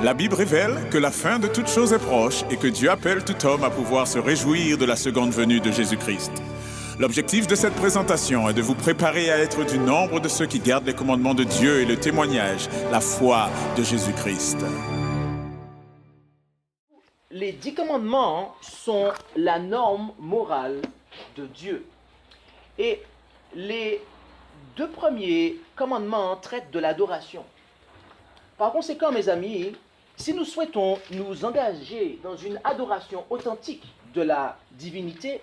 La Bible révèle que la fin de toute chose est proche et que Dieu appelle tout homme à pouvoir se réjouir de la seconde venue de Jésus-Christ. L'objectif de cette présentation est de vous préparer à être du nombre de ceux qui gardent les commandements de Dieu et le témoignage, la foi de Jésus-Christ. Les 10 commandements sont la norme morale de Dieu. Et les 2 premiers commandements traitent de l'adoration. Par conséquent, mes amis, si nous souhaitons nous engager dans une adoration authentique de la divinité,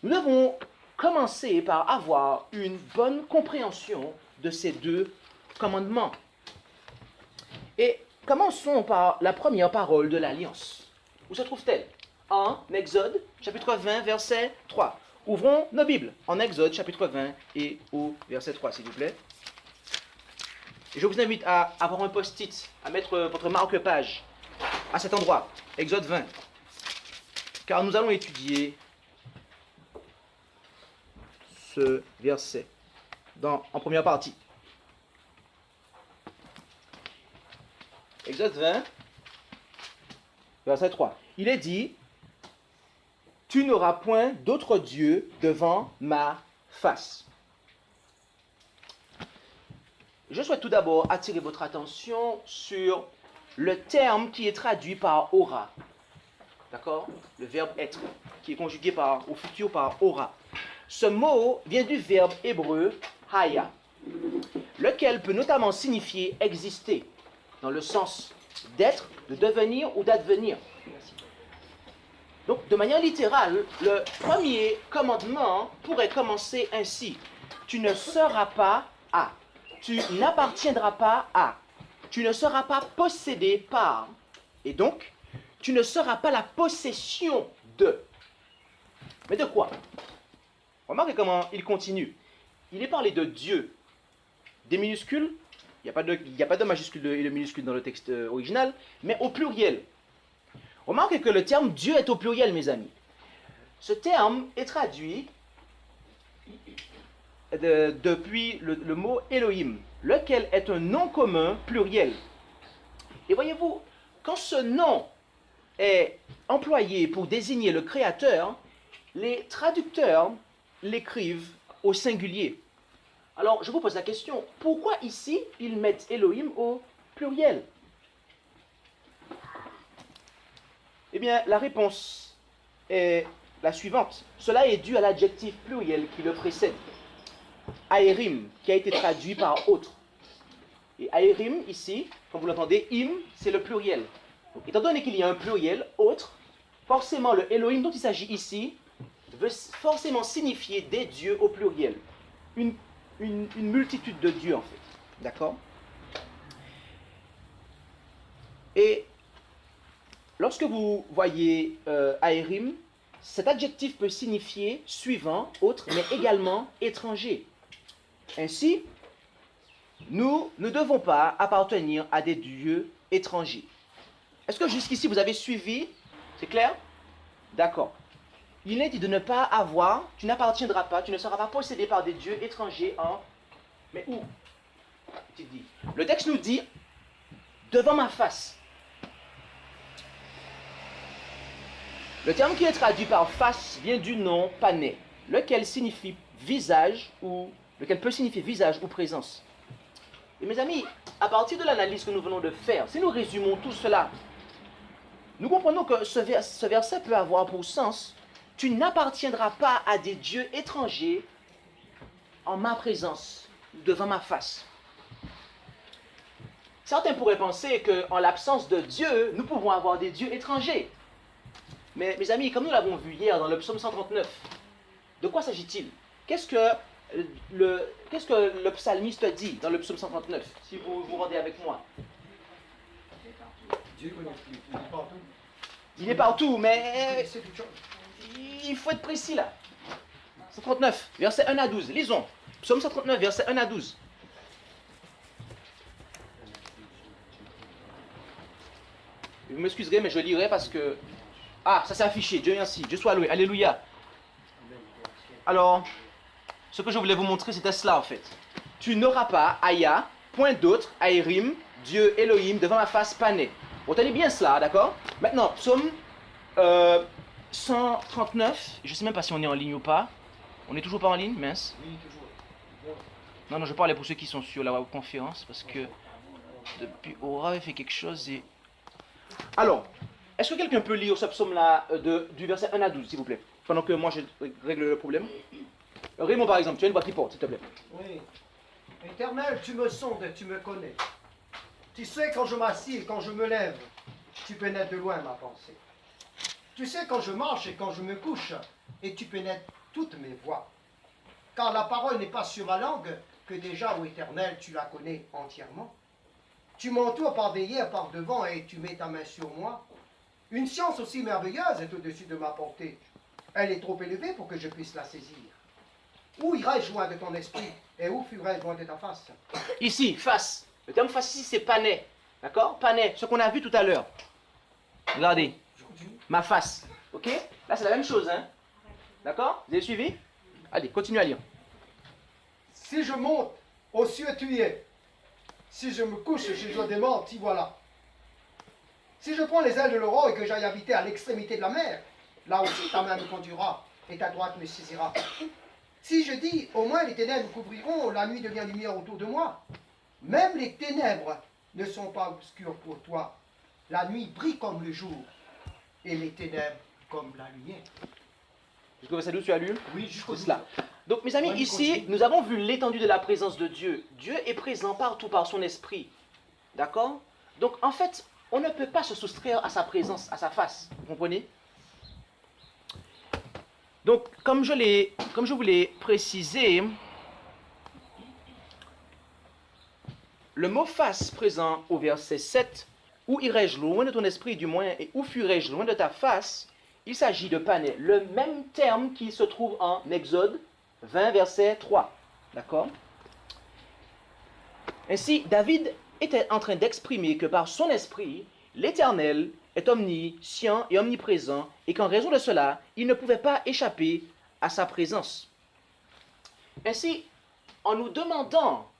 nous devons commencer par avoir une bonne compréhension de ces 2 commandements. Et commençons par la première parole de l'Alliance. Où se trouve-t-elle? En Exode, chapitre 20, verset 3. Ouvrons nos Bibles en Exode, chapitre 20 et au verset 3, s'il vous plaît. Et je vous invite à avoir un post-it, à mettre votre marque-page à cet endroit, Exode 20. Car nous allons étudier ce verset en première partie. Exode 20, verset 3. Il est dit, « Tu n'auras point d'autre Dieu devant ma face. » Je souhaite tout d'abord attirer votre attention sur le terme qui est traduit par aura. D'accord? Le verbe être, qui est conjugué au futur par aura. Ce mot vient du verbe hébreu haya, lequel peut notamment signifier exister, dans le sens d'être, de devenir ou d'advenir. Donc, de manière littérale, le premier commandement pourrait commencer ainsi. Tu ne seras pas à. Tu n'appartiendras pas à. Tu ne seras pas possédé par. Et donc, tu ne seras pas la possession de. Mais de quoi? Remarquez comment il continue. Il est parlé de Dieu. Des minuscules. Il n'y a pas de majuscule et de minuscule dans le texte original, mais au pluriel. Remarquez que le terme Dieu est au pluriel, mes amis. Ce terme est traduit depuis le mot Elohim, lequel est un nom commun pluriel. Et voyez-vous, quand ce nom est employé pour désigner le Créateur, les traducteurs l'écrivent au singulier. Alors, je vous pose la question, pourquoi ici ils mettent Elohim au pluriel? Eh bien, la réponse est la suivante. Cela est dû à l'adjectif pluriel qui le précède. Aérim, qui a été traduit par autre. Et aérim, ici, comme vous l'entendez, im, c'est le pluriel. Donc, étant donné qu'il y a un pluriel, autre, forcément le Elohim dont il s'agit ici veut forcément signifier des dieux au pluriel. Une multitude de dieux, en fait. D'accord? Et lorsque vous voyez aérim, cet adjectif peut signifier suivant, autre, mais également étranger. Ainsi, nous ne devons pas appartenir à des dieux étrangers. Est-ce que jusqu'ici vous avez suivi? C'est clair? D'accord. Il est dit de ne pas avoir, tu n'appartiendras pas, tu ne seras pas possédé par des dieux étrangers en... Mais où? Le texte nous dit, devant ma face. Le terme qui est traduit par face vient du nom pané, lequel signifie visage lequel peut signifier visage ou présence. Et mes amis, à partir de l'analyse que nous venons de faire, si nous résumons tout cela, nous comprenons que ce verset peut avoir pour sens « Tu n'appartiendras pas à des dieux étrangers en ma présence, devant ma face ». Certains pourraient penser qu'en l'absence de Dieu, nous pouvons avoir des dieux étrangers. Mais mes amis, comme nous l'avons vu hier dans le psaume 139, de quoi s'agit-il? Qu'est-ce que le psalmiste dit dans le psaume 139, si vous vous rendez avec moi? Dieu il est partout. Il est partout, mais il faut être précis là. 139, verset 1 à 12. Lisons. Psaume 139, verset 1 à 12. Vous m'excuserez, mais je lirai parce que... Ah, ça s'est affiché. Dieu merci. Dieu soit loué. Alléluia. Alors, ce que je voulais vous montrer, c'était cela en fait. Tu n'auras pas, Aya, point d'autre, Aérim, Dieu Elohim, devant ma face pané. Retenez bien cela, d'accord? Maintenant, psaume 139. Je ne sais même pas si on est en ligne ou pas. On n'est toujours pas en ligne, mince. Oui, toujours. Non, je parlais pour ceux qui sont sur la conférence parce que depuis Aura avait fait quelque chose et... Alors, est-ce que quelqu'un peut lire ce psaume-là du verset 1 à 12, s'il vous plaît? Pendant que moi je règle le problème. Raymond, par exemple, tu as une voix qui porte, s'il te plaît. Oui. Éternel, tu me sondes et tu me connais. Tu sais quand je m'assieds et quand je me lève, tu pénètres de loin ma pensée. Tu sais quand je marche et quand je me couche, et tu pénètres toutes mes voies. Car la parole n'est pas sur ma langue, que déjà, ô Éternel, tu la connais entièrement. Tu m'entoures par derrière, par devant, et tu mets ta main sur moi. Une science aussi merveilleuse est au-dessus de ma portée. Elle est trop élevée pour que je puisse la saisir. Où irai-je loin de ton esprit, et où fuirai-je loin de ta face? Ici, face. Le terme face ici, c'est pané. D'accord? Pané, ce qu'on a vu tout à l'heure. Regardez. Ma face. Ok? Là, c'est la même chose, hein? D'accord? Vous avez suivi? Allez, continuez à lire. Si je monte aux cieux, tu y es. Si je me couche chez joie des morts, t'y voilà. Si je prends les ailes de l'aurore et que j'aille habiter à l'extrémité de la mer, là aussi ta main me conduira et ta droite me saisira. Si je dis, au moins les ténèbres couvriront, la nuit devient lumière autour de moi. Même les ténèbres ne sont pas obscures pour toi. La nuit brille comme le jour et les ténèbres comme la lumière. Jusqu'au verset 12, tu as lu? Oui, jusqu'au cela. Donc, mes amis, Ouais, ici, continue. nous avons vu l'étendue de la présence de Dieu. Dieu est présent partout par son esprit. D'accord? Donc, en fait, on ne peut pas se soustraire à sa présence, à sa face. Vous comprenez? Donc, comme je vous l'ai précisé, le mot face présent au verset 7, où irai-je loin de ton esprit du moins, et où fuirai-je loin de ta face, il s'agit de pané, le même terme qui se trouve en Exode 20, verset 3. D'accord? Ainsi, David était en train d'exprimer que par son esprit, l'Éternel est omniscient et omniprésent, et qu'en raison de cela, il ne pouvait pas échapper à sa présence. Ainsi, en nous demandant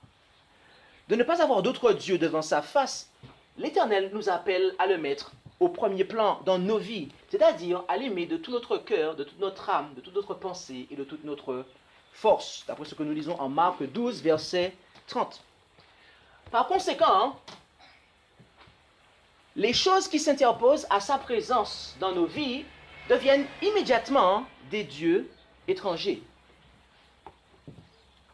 de ne pas avoir d'autre Dieu devant sa face, l'Éternel nous appelle à le mettre au premier plan dans nos vies, c'est-à-dire à l'aimer de tout notre cœur, de toute notre âme, de toute notre pensée et de toute notre force, d'après ce que nous lisons en Marc 12, verset 30. Par conséquent, les choses qui s'interposent à sa présence dans nos vies deviennent immédiatement des dieux étrangers.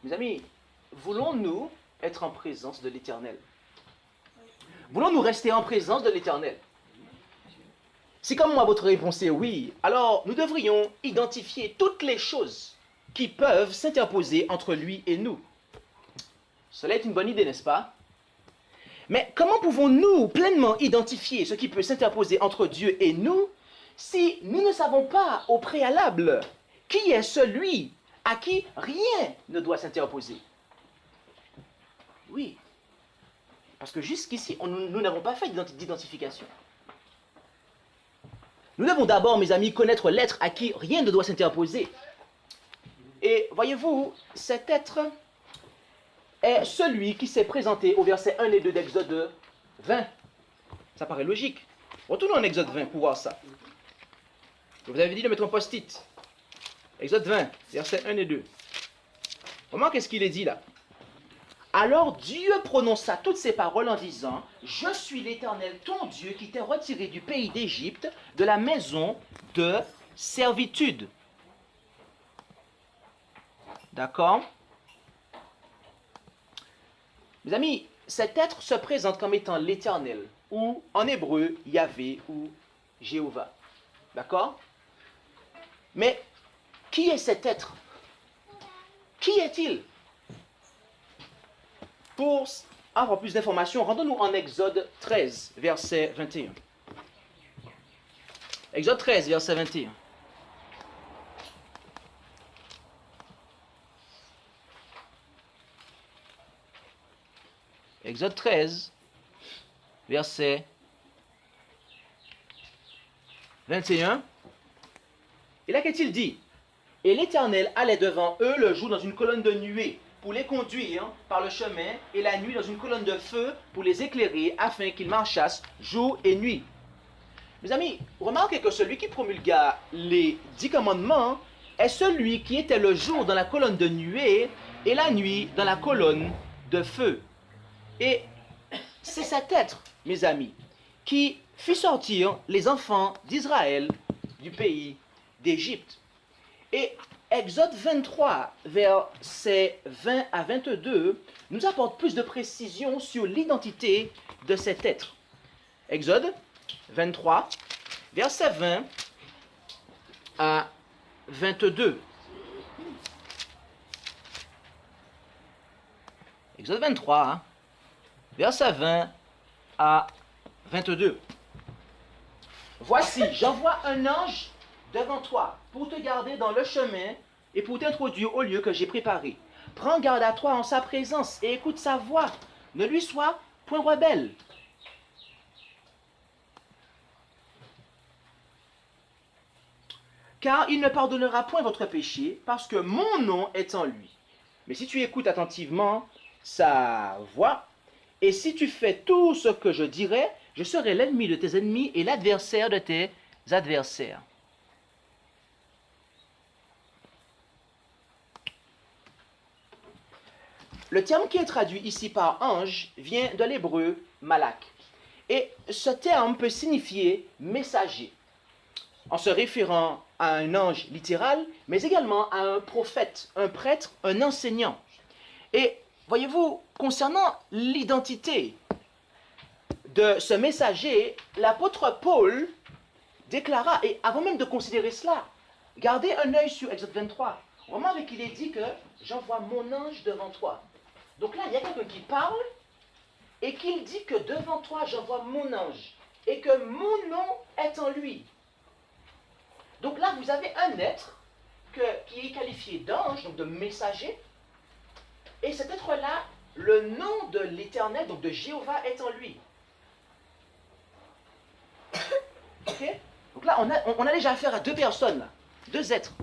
Mes amis, voulons-nous être en présence de l'Éternel? Voulons-nous rester en présence de l'Éternel? Si comme moi votre réponse est oui, alors nous devrions identifier toutes les choses qui peuvent s'interposer entre lui et nous. Cela est une bonne idée, n'est-ce pas? Mais comment pouvons-nous pleinement identifier ce qui peut s'interposer entre Dieu et nous si nous ne savons pas au préalable qui est celui à qui rien ne doit s'interposer? Oui, parce que jusqu'ici, nous n'avons pas fait d'identification. Nous devons d'abord, mes amis, connaître l'être à qui rien ne doit s'interposer. Et voyez-vous, cet être est celui qui s'est présenté au verset 1 et 2 d'Exode 20. Ça paraît logique. Retournons en Exode 20 pour voir ça. Je vous avais dit de mettre un post-it. Exode 20, verset 1 et 2. Remarquez ce qu'il est dit là. Alors Dieu prononça toutes ces paroles en disant, « Je suis l'Éternel, ton Dieu, qui t'ai retiré du pays d'Égypte, de la maison de servitude. » D'accord? Mes amis, cet être se présente comme étant l'Éternel, ou en hébreu, Yahvé ou Jéhovah. D'accord? Mais qui est cet être? Qui est-il? Pour avoir plus d'informations, rendons-nous en Exode 13, verset 21. Exode 13, verset 21. Exode 13, verset 21. Et là, qu'est-il dit? Et l'Éternel allait devant eux le jour dans une colonne de nuée, pour les conduire par le chemin et la nuit dans une colonne de feu pour les éclairer afin qu'ils marchassent jour et nuit. Mes amis, remarquez que celui qui promulgua les 10 commandements est celui qui était le jour dans la colonne de nuée et la nuit dans la colonne de feu. Et c'est cet être, mes amis, qui fit sortir les enfants d'Israël du pays d'Égypte. Et Exode 23, versets 20 à 22, nous apporte plus de précision sur l'identité de cet être. Exode 23, versets 20 à 22. Exode 23, versets 20 à 22. Voici, j'envoie un ange devant toi pour te garder dans le chemin et pour t'introduire au lieu que j'ai préparé. Prends garde à toi en sa présence et écoute sa voix. Ne lui sois point rebelle. Car il ne pardonnera point votre péché, parce que mon nom est en lui. Mais si tu écoutes attentivement sa voix, et si tu fais tout ce que je dirai, je serai l'ennemi de tes ennemis et l'adversaire de tes adversaires. Le terme qui est traduit ici par ange vient de l'hébreu malak. Et ce terme peut signifier messager, en se référant à un ange littéral, mais également à un prophète, un prêtre, un enseignant. Et voyez-vous, concernant l'identité de ce messager, l'apôtre Paul déclara, et avant même de considérer cela, gardez un œil sur Exode 23. Remarquez qu'il est dit que j'envoie mon ange devant toi. Donc là, il y a quelqu'un qui parle et qu'il dit que devant toi, j'envoie mon ange et que mon nom est en lui. Donc là, vous avez un être qui est qualifié d'ange, donc de messager, et cet être-là, le nom de l'Éternel, donc de Jéhovah, est en lui. Ok? Donc là, on a déjà affaire à deux personnes, là, deux êtres.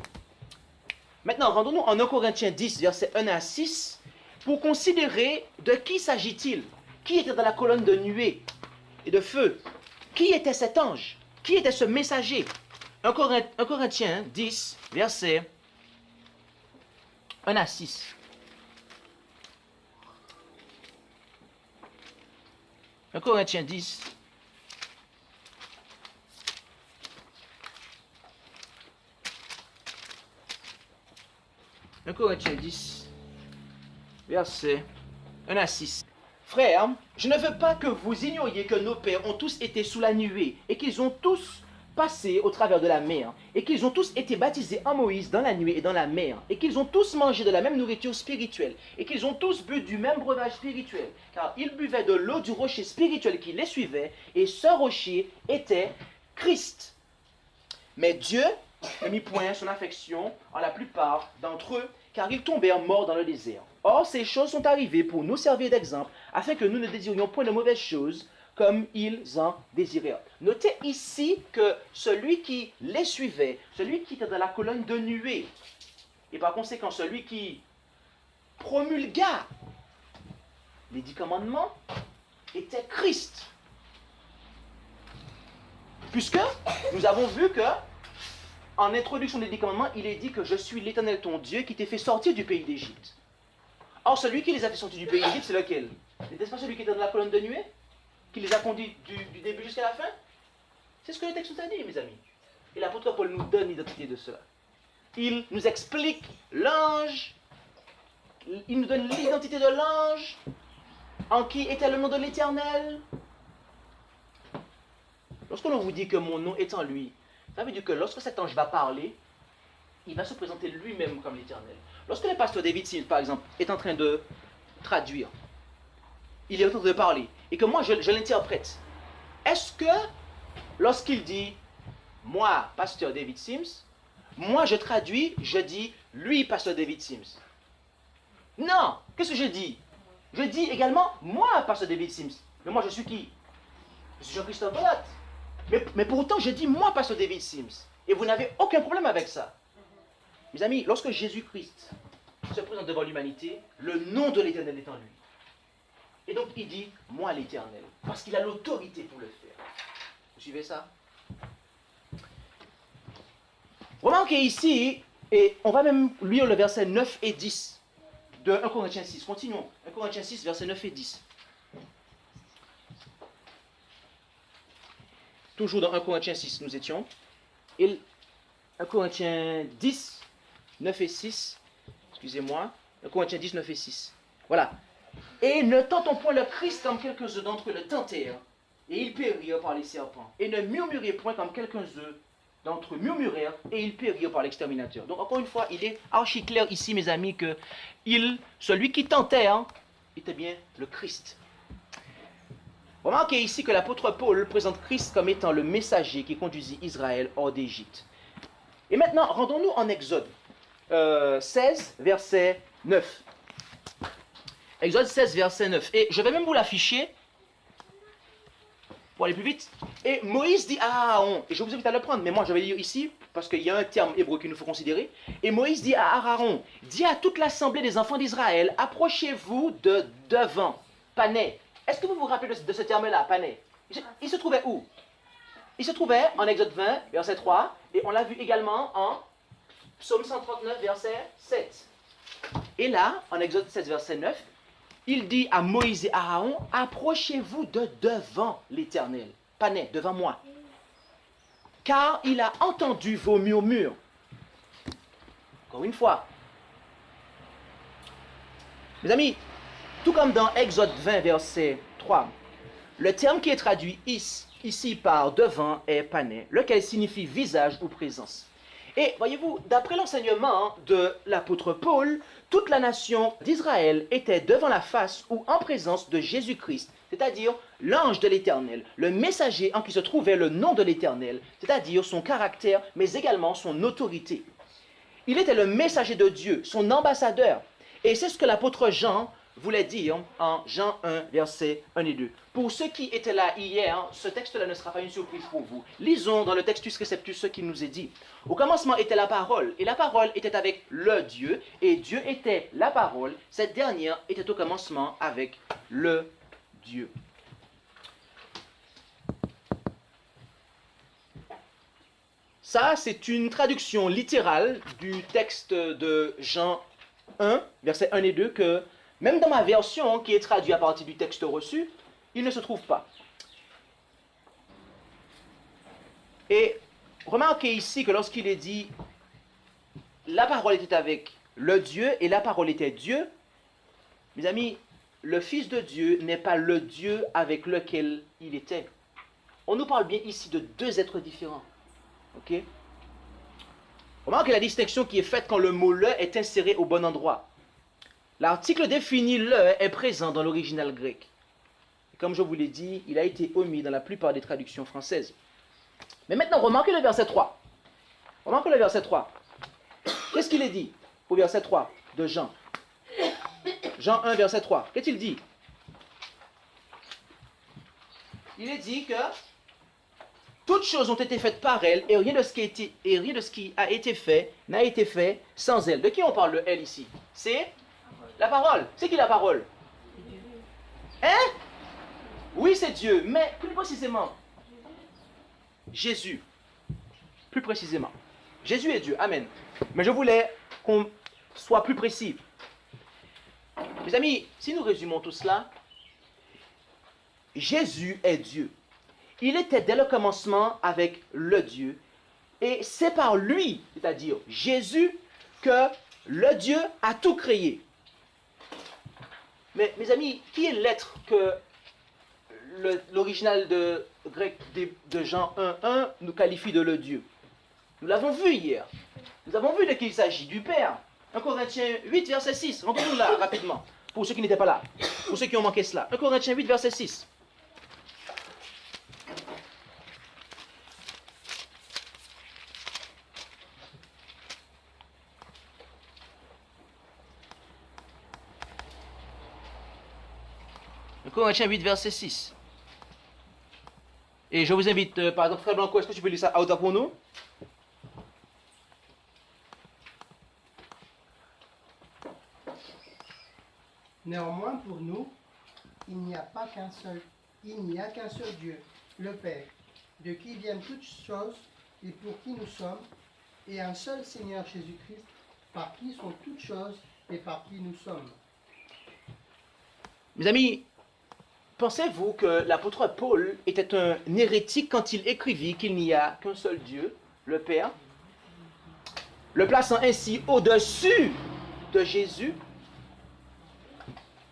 Maintenant, rendons-nous en 1 Corinthiens 10, versets 1 à 6, pour considérer de qui s'agit-il. Qui était dans la colonne de nuée et de feu? Qui était cet ange? Qui était ce messager? 1 Corinthiens 10, versets 1 à 6. 1 Corinthiens 10. Corinthiens 10, versets 1 à 6. Frères, je ne veux pas que vous ignoriez que nos pères ont tous été sous la nuée et qu'ils ont tous passé au travers de la mer et qu'ils ont tous été baptisés en Moïse dans la nuée et dans la mer et qu'ils ont tous mangé de la même nourriture spirituelle et qu'ils ont tous bu du même breuvage spirituel car ils buvaient de l'eau du rocher spirituel qui les suivait et ce rocher était Christ. Mais Dieu n'a mis point son affection en la plupart d'entre eux car ils tombèrent morts dans le désert. Or, ces choses sont arrivées pour nous servir d'exemple, afin que nous ne désirions point de mauvaises choses, comme ils en désirèrent. Notez ici que celui qui les suivait, celui qui était dans la colonne de nuée, et par conséquent celui qui promulgua les 10 commandements, était Christ. Puisque nous avons vu que en introduction des 10 commandements, il est dit que je suis l'Éternel ton Dieu qui t'ai fait sortir du pays d'Égypte. Or, celui qui les a fait sortir du pays d'Égypte, c'est lequel? N'était-ce pas celui qui était dans la colonne de nuée? Qui les a conduits du début jusqu'à la fin? C'est ce que le texte nous a dit, mes amis. Et l'apôtre Paul nous donne l'identité de cela. Il nous explique l'ange, il nous donne l'identité de l'ange, en qui était le nom de l'Éternel. Lorsque l'on vous dit que mon nom est en lui, ça veut dire que lorsque cet ange va parler, il va se présenter lui-même comme l'Éternel. Lorsque le pasteur David Sims, par exemple, est en train de traduire, il est en train de parler, et que moi je l'interprète, est-ce que lorsqu'il dit « moi, pasteur David Sims », moi je traduis, je dis « lui, pasteur David Sims ». Non, qu'est-ce que je dis? Je dis également « moi, pasteur David Sims ». Mais moi je suis qui? Je suis Jean-Christophe Bolat. Mais pourtant, je dis moi, pasteur David Sims. Et vous n'avez aucun problème avec ça. Mes amis, lorsque Jésus-Christ se présente devant l'humanité, le nom de l'Éternel est en lui. Et donc il dit, moi l'Éternel, parce qu'il a l'autorité pour le faire. Vous suivez ça? Remarquez ici, et on va même lire le verset 9 et 10 de 1 Corinthiens 6. Continuons. 1 Corinthiens 6, versets 9 et 10. Toujours dans 1 Corinthiens 6, nous étions. Et 1 Corinthiens 10, 9 et 6. Excusez-moi. 1 Corinthiens 10, 9 et 6. Voilà. Et ne tentons point le Christ comme quelques-uns d'entre eux le tentèrent, et ils périrent par les serpents. Et ne murmurez point comme quelques-uns d'entre eux murmurèrent, et ils périrent par l'exterminateur. Donc encore une fois, il est archi clair ici, mes amis, que celui qui tentait était bien le Christ. Remarquez ici que l'apôtre Paul présente Christ comme étant le messager qui conduisit Israël hors d'Égypte. Et maintenant, rendons-nous en Exode 16, verset 9. Exode 16, verset 9. Et je vais même vous l'afficher pour aller plus vite. Et Moïse dit à Aaron, et je vous invite à le prendre, mais moi je vais lire ici, parce qu'il y a un terme hébreu qu'il nous faut considérer. Et Moïse dit à Aaron, dis à toute l'assemblée des enfants d'Israël, approchez-vous de devant, Pané. Est-ce que vous vous rappelez de ce terme-là, Pané? Il se trouvait où? Il se trouvait en Exode 20, verset 3, et on l'a vu également en Psaume 139, verset 7. Et là, en Exode 16, verset 9, il dit à Moïse et à Aaron, approchez-vous de devant l'Éternel, Pané, devant moi, car il a entendu vos murmures. Encore une fois. Mes amis, tout comme dans Exode 20, verset 3, le terme qui est traduit ici par devant est pané, lequel signifie visage ou présence. Et voyez-vous, d'après l'enseignement de l'apôtre Paul, toute la nation d'Israël était devant la face ou en présence de Jésus-Christ, c'est-à-dire l'ange de l'Éternel, le messager en qui se trouvait le nom de l'Éternel, c'est-à-dire son caractère, mais également son autorité. Il était le messager de Dieu, son ambassadeur. Et c'est ce que l'apôtre Jean voulait dire en Jean 1, versets 1 et 2. Pour ceux qui étaient là hier, ce texte-là ne sera pas une surprise pour vous. Lisons dans le Textus Receptus ce qu'il nous est dit. Au commencement était la parole, et la parole était avec le Dieu, et Dieu était la parole. Cette dernière était au commencement avec le Dieu. Ça, c'est une traduction littérale du texte de Jean 1, versets 1 et 2, que même dans ma version, qui est traduite à partir du texte reçu, il ne se trouve pas. Et remarquez ici que lorsqu'il est dit « la parole était avec le Dieu et la parole était Dieu », mes amis, le Fils de Dieu n'est pas le Dieu avec lequel il était. On nous parle bien ici de deux êtres différents. Ok? Remarquez la distinction qui est faite quand le mot « le » est inséré au bon endroit. L'article défini « le » est présent dans l'original grec. Et comme je vous l'ai dit, il a été omis dans la plupart des traductions françaises. Mais maintenant, remarquez le verset 3. Remarquez le verset 3. Qu'est-ce qu'il est dit au verset 3 de Jean? Jean 1, verset 3. Qu'est-il dit? Il est dit que toutes choses ont été faites par elle, et rien de ce qui a été fait n'a été fait sans elle. De qui on parle, le elle, ici? C'est la parole. C'est qui la parole? Hein? Oui, c'est Dieu, mais plus précisément, Jésus. Plus précisément. Jésus est Dieu, amen. Mais je voulais qu'on soit plus précis. Mes amis, si nous résumons tout cela, Jésus est Dieu. Il était dès le commencement avec le Dieu. Et c'est par lui, c'est-à-dire Jésus, que le Dieu a tout créé. Mais mes amis, qui est l'être que l'original grec de Jean 1.1 nous qualifie de le Dieu? Nous l'avons vu hier. Nous avons vu de qui il s'agit, du Père. 1 Corinthiens 8, verset 6. Rendons-nous là rapidement, pour ceux qui n'étaient pas là, pour ceux qui ont manqué cela. 1 Corinthiens 8, verset 6. Corinthiens 8, verset 6. Et je vous invite, par exemple, Frère Blanco, est-ce que tu peux lire ça à hauteur pour nous? Néanmoins, pour nous, il n'y a qu'un seul Dieu, le Père, de qui viennent toutes choses et pour qui nous sommes, et un seul Seigneur Jésus-Christ, par qui sont toutes choses et par qui nous sommes. Mes amis, pensez-vous que l'apôtre Paul était un hérétique quand il écrivit qu'il n'y a qu'un seul Dieu, le Père, le plaçant ainsi au-dessus de Jésus?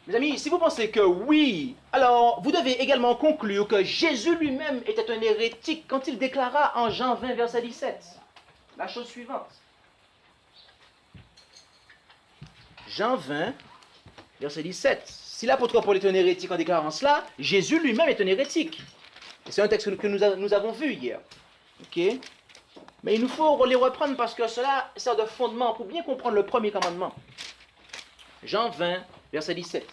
Mes amis, si vous pensez que oui, alors vous devez également conclure que Jésus lui-même était un hérétique quand il déclara en Jean 20, verset 17, la chose suivante. Jean 20, verset 17. Si l'apôtre Paul est un hérétique en déclarant cela, Jésus lui-même est un hérétique. Et c'est un texte que nous avons vu hier. Ok? Mais il nous faut les reprendre parce que cela sert de fondement pour bien comprendre le premier commandement. Jean 20, verset 17.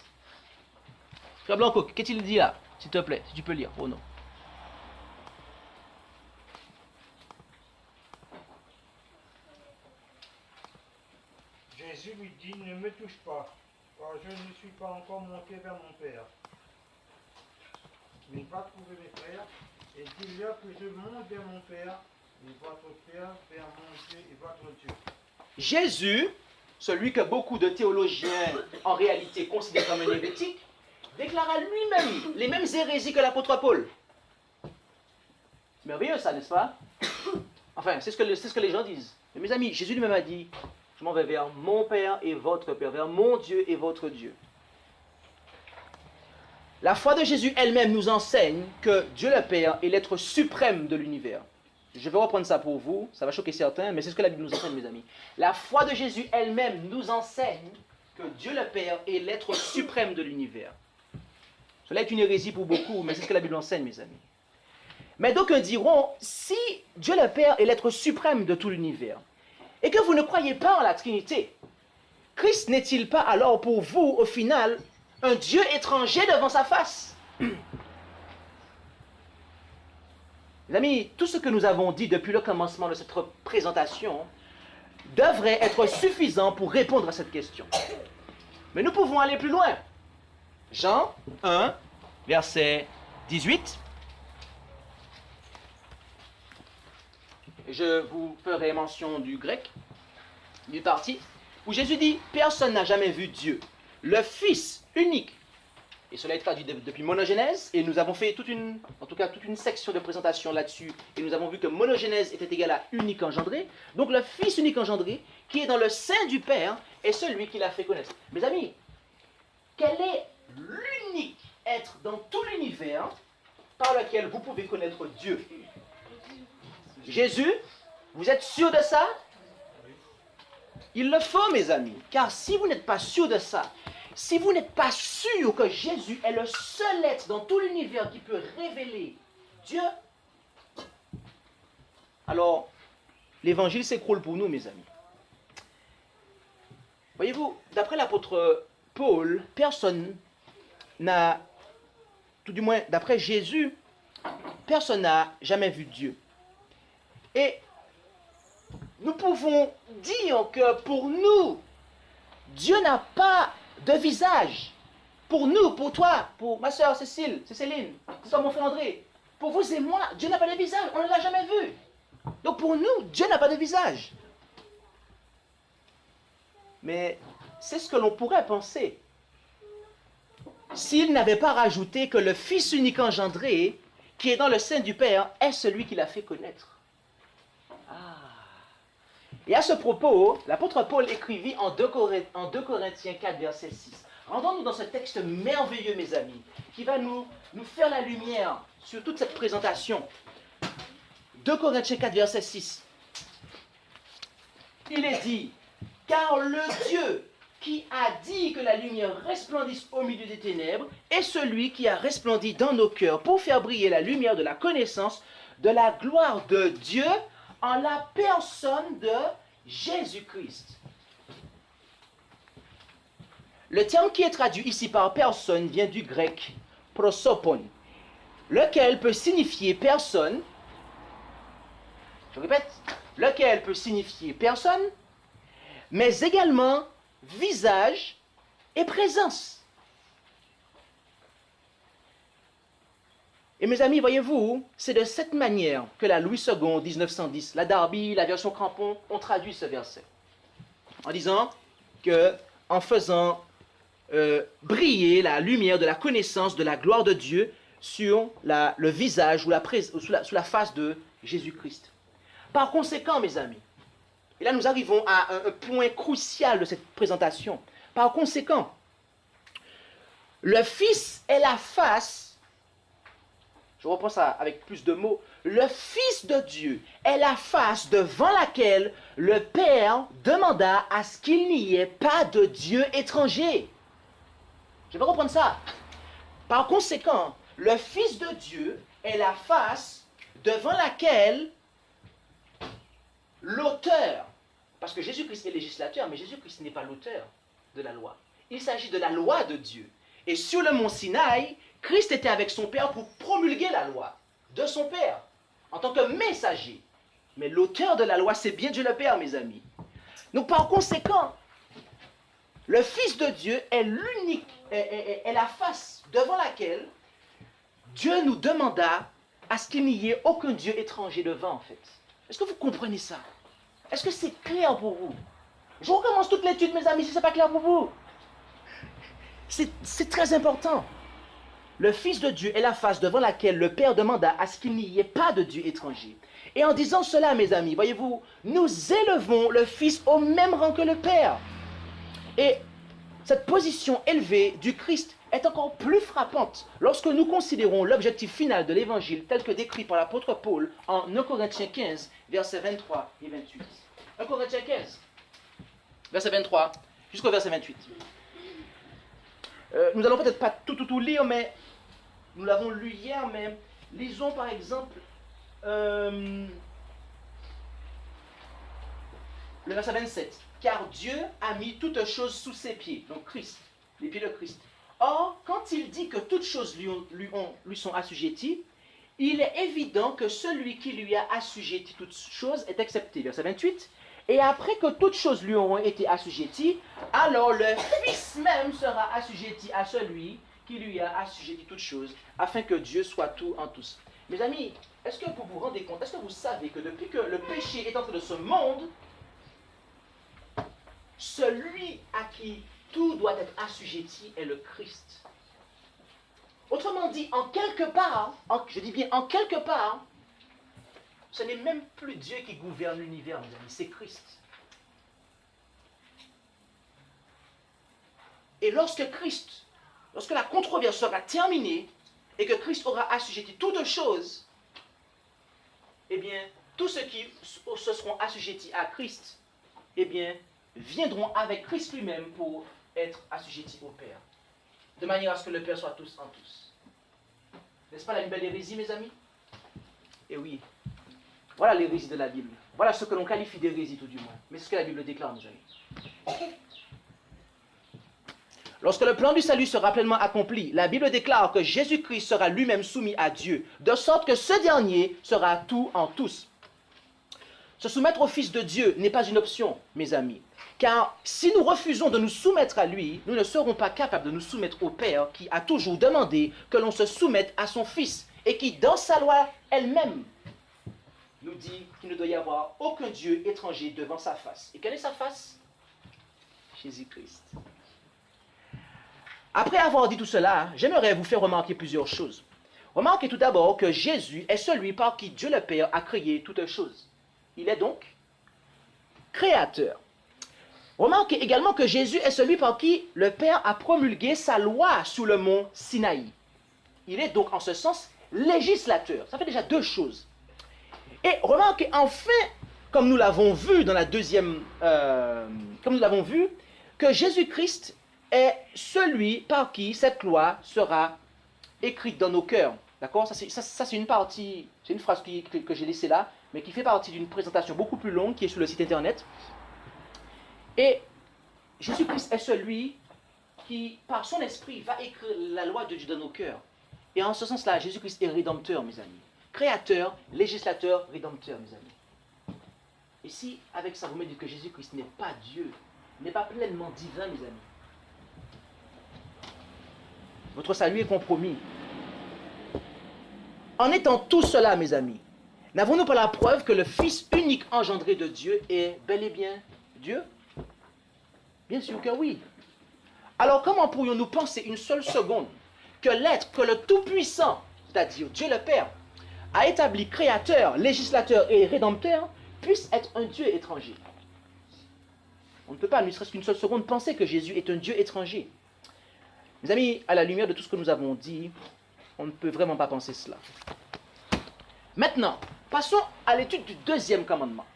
Frère Blanco, qu'est-il dit là? S'il te plaît, si tu peux lire. Oh non. Jésus lui dit, ne me touche pas, car je ne suis pas encore monté vers mon Père. Mais va trouver mes frères, et dis-leur que je monte vers mon Père, et votre Père, vers mon Dieu et votre Dieu. Jésus, celui que beaucoup de théologiens en réalité considèrent comme un hérétique, déclara lui-même les mêmes hérésies que l'apôtre Paul. C'est merveilleux ça, n'est-ce pas? Enfin, c'est ce que les gens disent. Mais mes amis, Jésus lui-même a dit, je m'en vais vers mon Père et votre Père, vers mon Dieu et votre Dieu. La foi de Jésus elle-même nous enseigne que Dieu le Père est l'être suprême de l'univers. Je vais reprendre ça pour vous, ça va choquer certains, mais c'est ce que la Bible nous enseigne, mes amis. La foi de Jésus elle-même nous enseigne que Dieu le Père est l'être suprême de l'univers. Cela est une hérésie pour beaucoup, mais c'est ce que la Bible enseigne, mes amis. Mais d'aucuns diront, si Dieu le Père est l'être suprême de tout l'univers, et que vous ne croyez pas en la Trinité, Christ n'est-il pas alors pour vous, au final, un Dieu étranger devant sa face? Mes amis, tout ce que nous avons dit depuis le commencement de cette présentation devrait être suffisant pour répondre à cette question. Mais nous pouvons aller plus loin. Jean 1, verset 18. Je vous ferai mention du grec, du parti, où Jésus dit « Personne n'a jamais vu Dieu, le Fils unique ». Et cela est traduit depuis monogenèse, et nous avons fait toute une section de présentation là-dessus, et nous avons vu que monogenèse était égal à unique engendré. Donc le Fils unique engendré, qui est dans le sein du Père, est celui qui l'a fait connaître. Mes amis, quel est l'unique être dans tout l'univers par lequel vous pouvez connaître Dieu? Jésus, vous êtes sûr de ça? Il le faut, mes amis, car si vous n'êtes pas sûr de ça, si vous n'êtes pas sûr que Jésus est le seul être dans tout l'univers qui peut révéler Dieu, alors l'évangile s'écroule pour nous, mes amis. Voyez-vous, d'après l'apôtre Paul, personne n'a, tout du moins d'après Jésus, personne n'a jamais vu Dieu. Et nous pouvons dire que pour nous, Dieu n'a pas de visage. Pour nous, pour toi, pour ma soeur Cécile, c'est Céline, pour toi mon frère André, pour vous et moi, Dieu n'a pas de visage, on ne l'a jamais vu. Donc pour nous, Dieu n'a pas de visage. Mais c'est ce que l'on pourrait penser s'il n'avait pas rajouté que le Fils unique engendré, qui est dans le sein du Père, est celui qui l'a fait connaître. Et à ce propos, l'apôtre Paul écrivit en 2 Corinthiens 4, verset 6. Rendons-nous dans ce texte merveilleux, mes amis, qui va nous faire la lumière sur toute cette présentation. 2 Corinthiens 4, verset 6. Il est dit, « Car le Dieu qui a dit que la lumière resplendisse au milieu des ténèbres est celui qui a resplendi dans nos cœurs pour faire briller la lumière de la connaissance de la gloire de Dieu en la personne de Jésus-Christ. » Le terme qui est traduit ici par personne vient du grec prosopon, lequel peut signifier personne, je répète, lequel peut signifier personne, mais également visage et présence. Et mes amis, voyez-vous, c'est de cette manière que la Louis II, 1910, la Darby, la version Crampon, ont traduit ce verset. En disant que, en faisant briller la lumière de la connaissance de la gloire de Dieu sur le visage ou sous la face de Jésus-Christ. Par conséquent, mes amis, et là nous arrivons à un point crucial de cette présentation. Par conséquent, le Fils est la face, je reprends ça avec plus de mots, le Fils de Dieu est la face devant laquelle le Père demanda à ce qu'il n'y ait pas de Dieu étranger. Je vais reprendre ça. Par conséquent, le Fils de Dieu est la face devant laquelle l'auteur, parce que Jésus-Christ est législateur, mais Jésus-Christ n'est pas l'auteur de la loi. Il s'agit de la loi de Dieu. Et sur le mont Sinaï, Christ était avec son Père pour promulguer la loi de son Père, en tant que messager. Mais l'auteur de la loi, c'est bien Dieu le Père, mes amis. Donc par conséquent, le Fils de Dieu est l'unique, est la face devant laquelle Dieu nous demanda à ce qu'il n'y ait aucun Dieu étranger devant, en fait. Est-ce que vous comprenez ça? Est-ce que c'est clair pour vous? Je recommence toute l'étude, mes amis, si ce n'est pas clair pour vous. C'est très important. Le Fils de Dieu est la face devant laquelle le Père demanda à ce qu'il n'y ait pas de Dieu étranger. Et en disant cela, mes amis, voyez-vous, nous élevons le Fils au même rang que le Père. Et cette position élevée du Christ est encore plus frappante lorsque nous considérons l'objectif final de l'Évangile tel que décrit par l'apôtre Paul en 1 Corinthiens 15, versets 23 et 28. 1 Corinthiens 15, verset 23 jusqu'au verset 28. Nous n'allons peut-être pas tout lire, mais nous l'avons lu hier, mais lisons par exemple le verset 27. Car Dieu a mis toutes choses sous ses pieds, donc Christ, les pieds de Christ. Or, quand il dit que toutes choses lui sont assujetties, il est évident que celui qui lui a assujetti toutes choses est accepté. Verset 28. Et après que toutes choses lui auront été assujetties, alors le Fils même sera assujetti à celui qui lui a assujetti toutes choses, afin que Dieu soit tout en tous. Mes amis, est-ce que vous vous rendez compte, est-ce que vous savez que depuis que le péché est entré dans ce monde, celui à qui tout doit être assujetti est le Christ. Autrement dit, en quelque part, je dis bien en quelque part, ce n'est même plus Dieu qui gouverne l'univers, mes amis, c'est Christ. Et lorsque la controverse sera terminée, et que Christ aura assujetti toutes choses, eh bien, tous ceux qui se seront assujettis à Christ, eh bien, viendront avec Christ lui-même pour être assujettis au Père, de manière à ce que le Père soit tous en tous. N'est-ce pas la nouvelle hérésie, mes amis? Eh oui, voilà l'hérésie de la Bible. Voilà ce que l'on qualifie d'hérésie, tout du moins. Mais c'est ce que la Bible déclare, mes amis. Lorsque le plan du salut sera pleinement accompli, la Bible déclare que Jésus-Christ sera lui-même soumis à Dieu, de sorte que ce dernier sera tout en tous. Se soumettre au Fils de Dieu n'est pas une option, mes amis. Car si nous refusons de nous soumettre à lui, nous ne serons pas capables de nous soumettre au Père qui a toujours demandé que l'on se soumette à son Fils et qui, dans sa loi elle-même, nous dit qu'il ne doit y avoir aucun Dieu étranger devant sa face. Et quelle est sa face? Jésus-Christ. Après avoir dit tout cela, j'aimerais vous faire remarquer plusieurs choses. Remarquez tout d'abord que Jésus est celui par qui Dieu le Père a créé toutes choses. Il est donc créateur. Remarquez également que Jésus est celui par qui le Père a promulgué sa loi sous le mont Sinaï. Il est donc en ce sens législateur. Ça fait déjà deux choses. Et remarquez enfin, comme nous l'avons vu dans la deuxième, comme nous l'avons vu, que Jésus-Christ est celui par qui cette loi sera écrite dans nos cœurs. D'accord? Ça c'est une partie, c'est une phrase que j'ai laissée là, mais qui fait partie d'une présentation beaucoup plus longue qui est sur le site internet. Et Jésus-Christ est celui qui, par son esprit, va écrire la loi de Dieu dans nos cœurs. Et en ce sens-là, Jésus-Christ est rédempteur, mes amis. Créateur, législateur, rédempteur, mes amis. Et si, avec ça, vous me dites que Jésus-Christ n'est pas Dieu, n'est pas pleinement divin, mes amis, votre salut est compromis. En étant tout cela, mes amis, n'avons-nous pas la preuve que le Fils unique engendré de Dieu est bel et bien Dieu? Bien sûr que oui. Alors comment pourrions-nous penser une seule seconde que l'être, que le Tout-Puissant, c'est-à-dire Dieu le Père, a établi créateur, législateur et rédempteur, puisse être un Dieu étranger? On ne peut pas, ne serait-ce qu'une seule seconde, penser que Jésus est un Dieu étranger. Mes amis, à la lumière de tout ce que nous avons dit, on ne peut vraiment pas penser cela. Maintenant, passons à l'étude du deuxième commandement,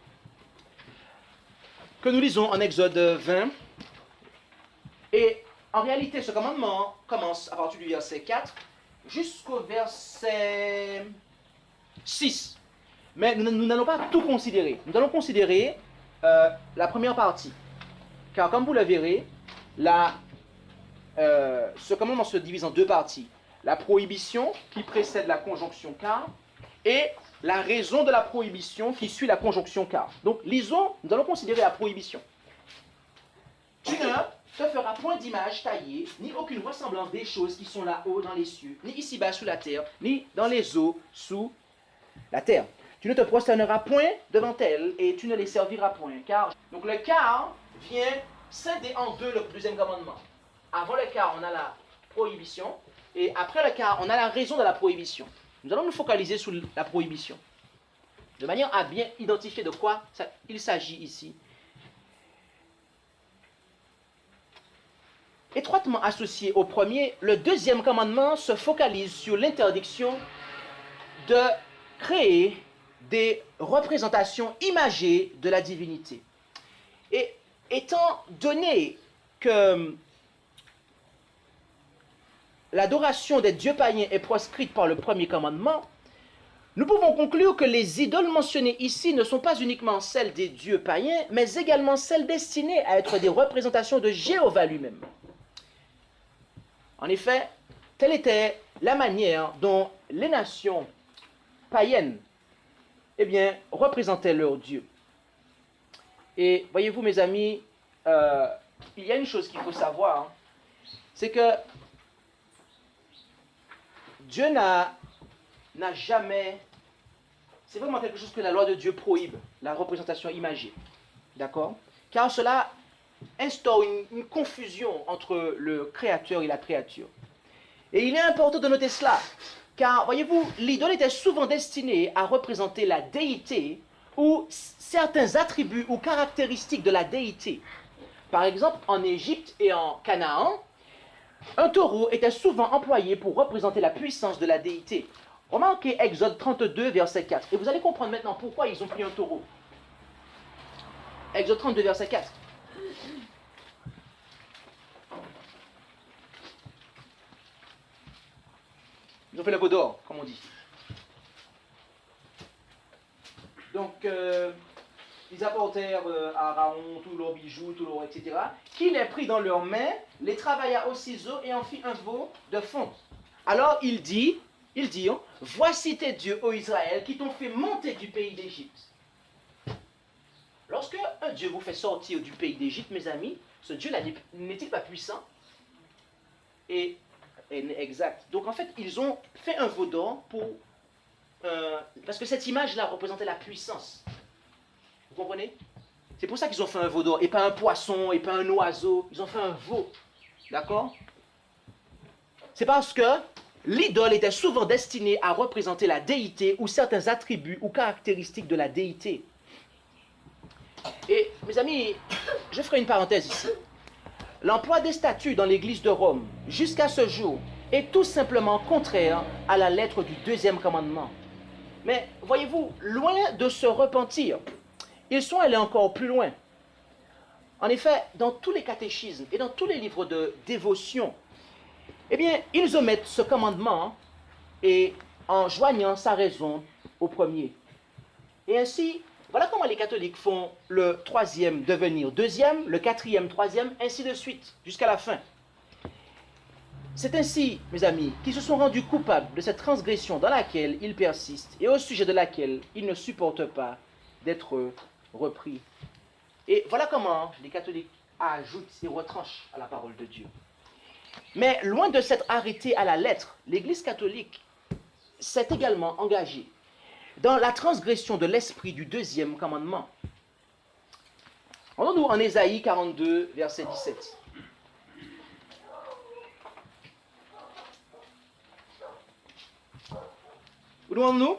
que nous lisons en Exode 20. Et en réalité, ce commandement commence à partir du verset 4 jusqu'au verset 6. Mais nous n'allons pas tout considérer. Nous allons considérer la première partie. Car comme vous le verrez, ce commandement se divise en deux parties. La prohibition qui précède la conjonction car et la raison de la prohibition qui suit la conjonction car. Donc lisons, nous allons considérer la prohibition. Tu ne te feras point d'image taillée, ni aucune ressemblance des choses qui sont là-haut dans les cieux, ni ici-bas sous la terre, ni dans les eaux sous la terre. Tu ne te prosterneras point devant elles et tu ne les serviras point. Car donc le car vient scinder en deux le deuxième commandement. Avant le car, on a la prohibition, et après le car, on a la raison de la prohibition. Nous allons nous focaliser sur la prohibition, de manière à bien identifier de quoi il s'agit ici. Étroitement associé au premier, le deuxième commandement se focalise sur l'interdiction de créer des représentations imagées de la divinité. Et étant donné que l'adoration des dieux païens est proscrite par le premier commandement, nous pouvons conclure que les idoles mentionnées ici ne sont pas uniquement celles des dieux païens, mais également celles destinées à être des représentations de Jéhovah lui-même. En effet, telle était la manière dont les nations païennes représentaient leur Dieu. Et voyez-vous, mes amis, il y a une chose qu'il faut savoir, c'est que Dieu n'a jamais... C'est vraiment quelque chose que la loi de Dieu prohibe, la représentation imagée. D'accord? Car cela instaure une confusion entre le créateur et la créature. Et il est important de noter cela, car, voyez-vous, l'idole était souvent destinée à représenter la déité ou certains attributs ou caractéristiques de la déité. Par exemple, en Égypte et en Canaan, un taureau était souvent employé pour représenter la puissance de la déité. Remarquez Exode 32, verset 4. Et vous allez comprendre maintenant pourquoi ils ont pris un taureau. Exode 32, verset 4. Ils ont fait le veau d'or, comme on dit. Donc, ils apportèrent à Aaron tous leurs bijoux, tous leurs, etc. Qui les prit dans leurs mains, les travailla au ciseau et en fit un veau de fonte. Alors ils dirent, voici tes dieux, ô Israël, qui t'ont fait monter du pays d'Égypte. Lorsque un Dieu vous fait sortir du pays d'Égypte, mes amis, ce Dieu-là n'est-il pas puissant? Et exact. Donc en fait, ils ont fait un veau d'or parce que cette image-là représentait la puissance. Vous comprenez? C'est pour ça qu'ils ont fait un veau d'or, et pas un poisson, et pas un oiseau. Ils ont fait un veau. D'accord? C'est parce que l'idole était souvent destinée à représenter la déité ou certains attributs ou caractéristiques de la déité. Et mes amis, je ferai une parenthèse ici. L'emploi des statues dans l'église de Rome, jusqu'à ce jour, est tout simplement contraire à la lettre du deuxième commandement. Mais voyez-vous, loin de se repentir, ils sont allés encore plus loin. En effet, dans tous les catéchismes et dans tous les livres de dévotion, ils omettent ce commandement et en joignant sa raison au premier. Et ainsi, voilà comment les catholiques font le troisième devenir deuxième, le quatrième, troisième, ainsi de suite, jusqu'à la fin. C'est ainsi, mes amis, qu'ils se sont rendus coupables de cette transgression dans laquelle ils persistent et au sujet de laquelle ils ne supportent pas d'être repris. Et voilà comment les catholiques ajoutent et retranchent à la parole de Dieu. Mais loin de s'être arrêtés à la lettre, l'Église catholique s'est également engagé dans la transgression de l'esprit du deuxième commandement. Rendons-nous en Ésaïe 42, verset 17. Où demandons-nous?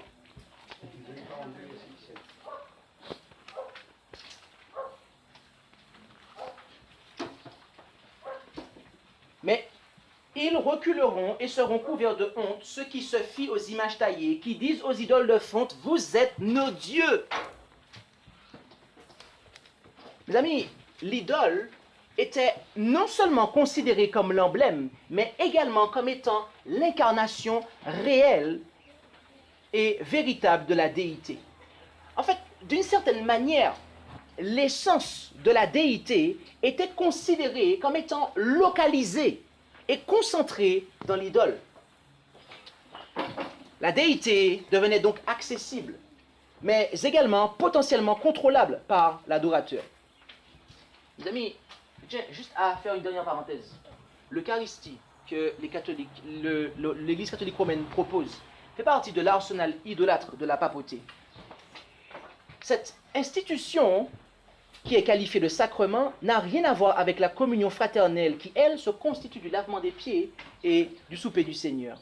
Mais ils reculeront et seront couverts de honte, ceux qui se fient aux images taillées, qui disent aux idoles de fonte, vous êtes nos dieux. Mes amis, l'idole était non seulement considérée comme l'emblème, mais également comme étant l'incarnation réelle et véritable de la déité. En fait, d'une certaine manière, l'essence de la déité était considérée comme étant localisée et concentrée dans l'idole. La déité devenait donc accessible, mais également potentiellement contrôlable par l'adorateur. Mes amis, je tiens juste à faire une dernière parenthèse. L'Eucharistie que les catholiques, l'Église catholique romaine propose fait partie de l'arsenal idolâtre de la papauté. Cette institution, qui est qualifiée de sacrement, n'a rien à voir avec la communion fraternelle qui, elle, se constitue du lavement des pieds et du souper du Seigneur.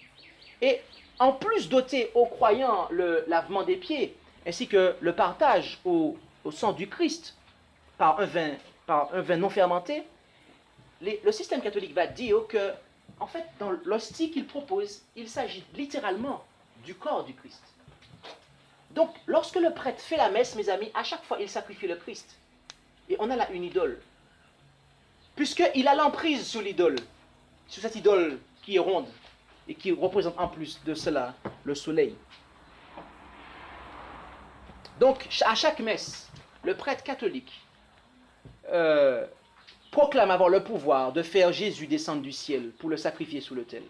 Et en plus d'ôter aux croyants le lavement des pieds, ainsi que le partage au sang du Christ par un vin non fermenté, le système catholique va dire que, en fait, dans l'hostie qu'il propose, il s'agit littéralement du corps du Christ. Donc, lorsque le prêtre fait la messe, mes amis, à chaque fois, il sacrifie le Christ. Et on a là une idole. Puisqu'il a l'emprise sur l'idole, sur cette idole qui est ronde et qui représente en plus de cela le soleil. Donc, à chaque messe, le prêtre catholique proclame avoir le pouvoir de faire Jésus descendre du ciel pour le sacrifier sous l'autel.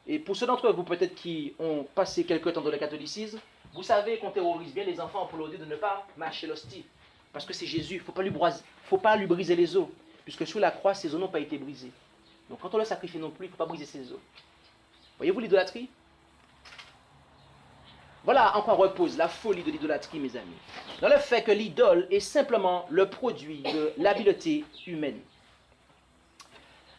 Et pour ceux d'entre vous peut-être qui ont passé quelque temps dans le catholicisme, vous savez qu'on terrorise bien les enfants pour leur dire de ne pas mâcher l'hostie. Parce que c'est Jésus, il ne faut pas lui briser les os. Puisque sous la croix, ses os n'ont pas été brisés. Donc quand on le sacrifie non plus, il ne faut pas briser ses os. Voyez-vous l'idolâtrie? Voilà en quoi repose la folie de l'idolâtrie, mes amis. Dans le fait que l'idole est simplement le produit de l'habileté humaine.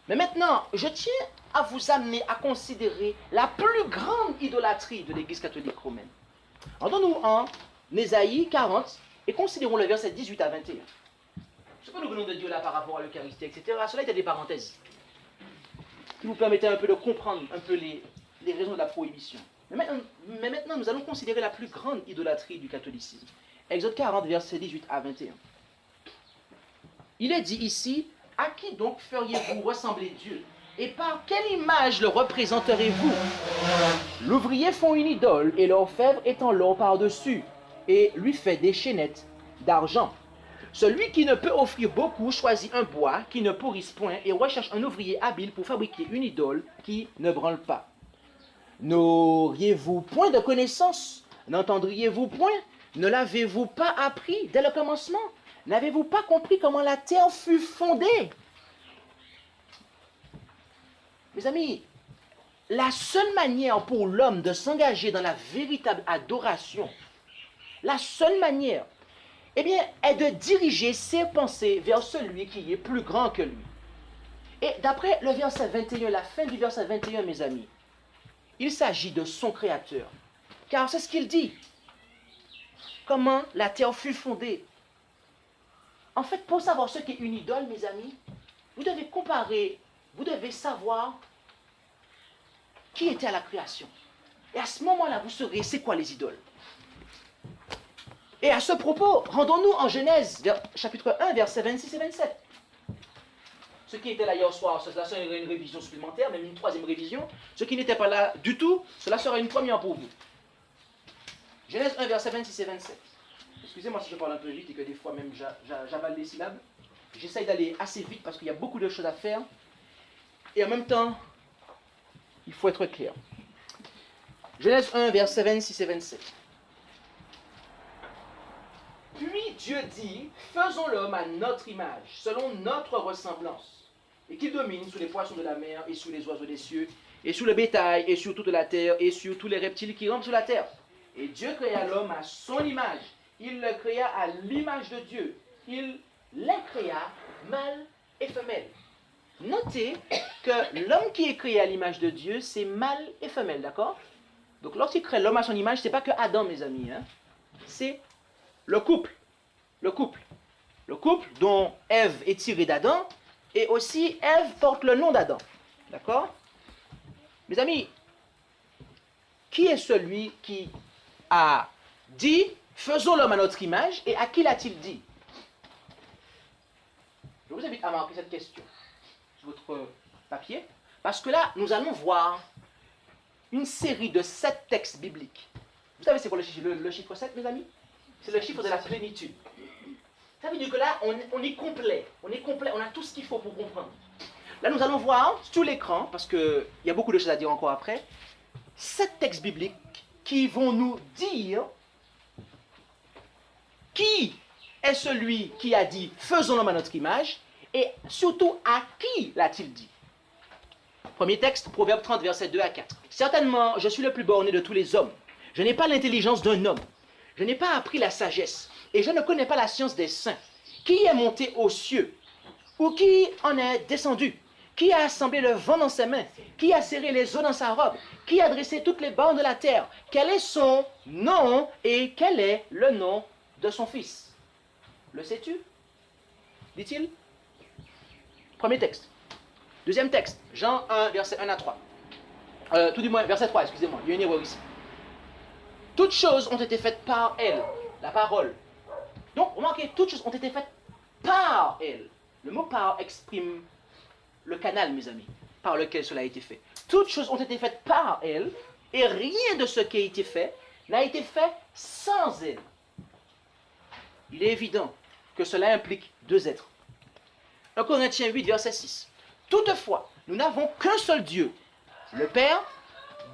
Mais maintenant, je tiens à vous amener à considérer la plus grande idolâtrie de l'Église catholique romaine. Rendons-nous en Ésaïe 40 et considérons le verset 18 à 21. Ce que nous venons de dire là par rapport à l'Eucharistie, etc., cela était des parenthèses qui vous permettaient un peu de comprendre un peu les raisons de la prohibition. Mais maintenant, nous allons considérer la plus grande idolâtrie du catholicisme. Exode 40, verset 18 à 21. Il est dit ici, « À qui donc feriez-vous ressembler Dieu? Et par quelle image le représenterez-vous? L'ouvrier font une idole, et l'orfèvre étend l'or par-dessus, et lui fait des chaînettes d'argent. Celui qui ne peut offrir beaucoup choisit un bois qui ne pourrisse point, et recherche un ouvrier habile pour fabriquer une idole qui ne branle pas. N'auriez-vous point de connaissance? N'entendriez-vous point? Ne l'avez-vous pas appris dès le commencement? N'avez-vous pas compris comment la terre fut fondée? » Mes amis, la seule manière pour l'homme de s'engager dans la véritable adoration, la seule manière, eh bien, est de diriger ses pensées vers celui qui est plus grand que lui. Et d'après le verset 21, la fin du verset 21, mes amis, il s'agit de son Créateur. Car c'est ce qu'il dit. Comment la terre fut fondée. En fait, pour savoir ce qu'est une idole, mes amis, vous devez comparer, vous devez savoir qui était à la création. Et à ce moment-là, vous saurez c'est quoi les idoles. Et à ce propos, rendons-nous en Genèse, chapitre 1, versets 26 et 27. Ce qui était là hier soir, cela sera une révision supplémentaire, même une troisième révision. Ce qui n'était pas là du tout, cela sera une première pour vous. Genèse 1, versets 26 et 27. Excusez-moi si je parle un peu vite et que des fois même j'avale les syllabes. J'essaye d'aller assez vite parce qu'il y a beaucoup de choses à faire. Et en même temps, il faut être clair. Genèse 1, versets 26 et 27. Puis Dieu dit, faisons l'homme à notre image, selon notre ressemblance, et qu'il domine sous les poissons de la mer et sous les oiseaux des cieux, et sur le bétail, et sur toute la terre, et sur tous les reptiles qui rampent sur la terre. Et Dieu créa l'homme à son image. Il le créa à l'image de Dieu. Il les créa mâle et femelle. Notez que l'homme qui est créé à l'image de Dieu, c'est mâle et femelle, d'accord? Donc lorsqu'il crée l'homme à son image, ce n'est pas que Adam, mes amis, hein? C'est le couple. Le couple. Le couple dont Ève est tirée d'Adam, et aussi Ève porte le nom d'Adam. D'accord? Mes amis, qui est celui qui a dit « Faisons l'homme à notre image » et à qui l'a-t-il dit? Je vous invite à marquer cette question sur votre papier, parce que là, nous allons voir une série de 7 textes bibliques. Vous savez c'est quoi le chiffre 7, mes amis? C'est le chiffre de la plénitude. Ça veut dire que là, on est complet. On est complet, on a tout ce qu'il faut pour comprendre. Là, nous allons voir sur l'écran, parce qu'il y a beaucoup de choses à dire encore après, 7 textes bibliques qui vont nous dire qui est celui qui a dit « Faisons l'homme à notre image » et surtout à qui l'a-t-il dit. Premier texte, Proverbe 30, versets 2 à 4. « Certainement, je suis le plus borné de tous les hommes. Je n'ai pas l'intelligence d'un homme. Je n'ai pas appris la sagesse. Et je ne connais pas la science des saints. Qui est monté aux cieux? Ou qui en est descendu? Qui a assemblé le vent dans ses mains? Qui a serré les eaux dans sa robe? Qui a dressé toutes les bornes de la terre? Quel est son nom et quel est le nom de son fils? Le sais-tu? Dit-il. Premier texte. Deuxième texte, Jean 1, verset 1 à 3. Tout du moins, verset 3, excusez-moi, il y a une erreur ici. Toutes choses ont été faites par elle, la parole. Donc, remarquez, toutes choses ont été faites par elle. Le mot par exprime le canal, mes amis, par lequel cela a été fait. Toutes choses ont été faites par elle, et rien de ce qui a été fait n'a été fait sans elle. Il est évident que cela implique 2 êtres. 1 Corinthiens 8, verset 6. Toutefois, nous n'avons qu'un seul Dieu, le Père,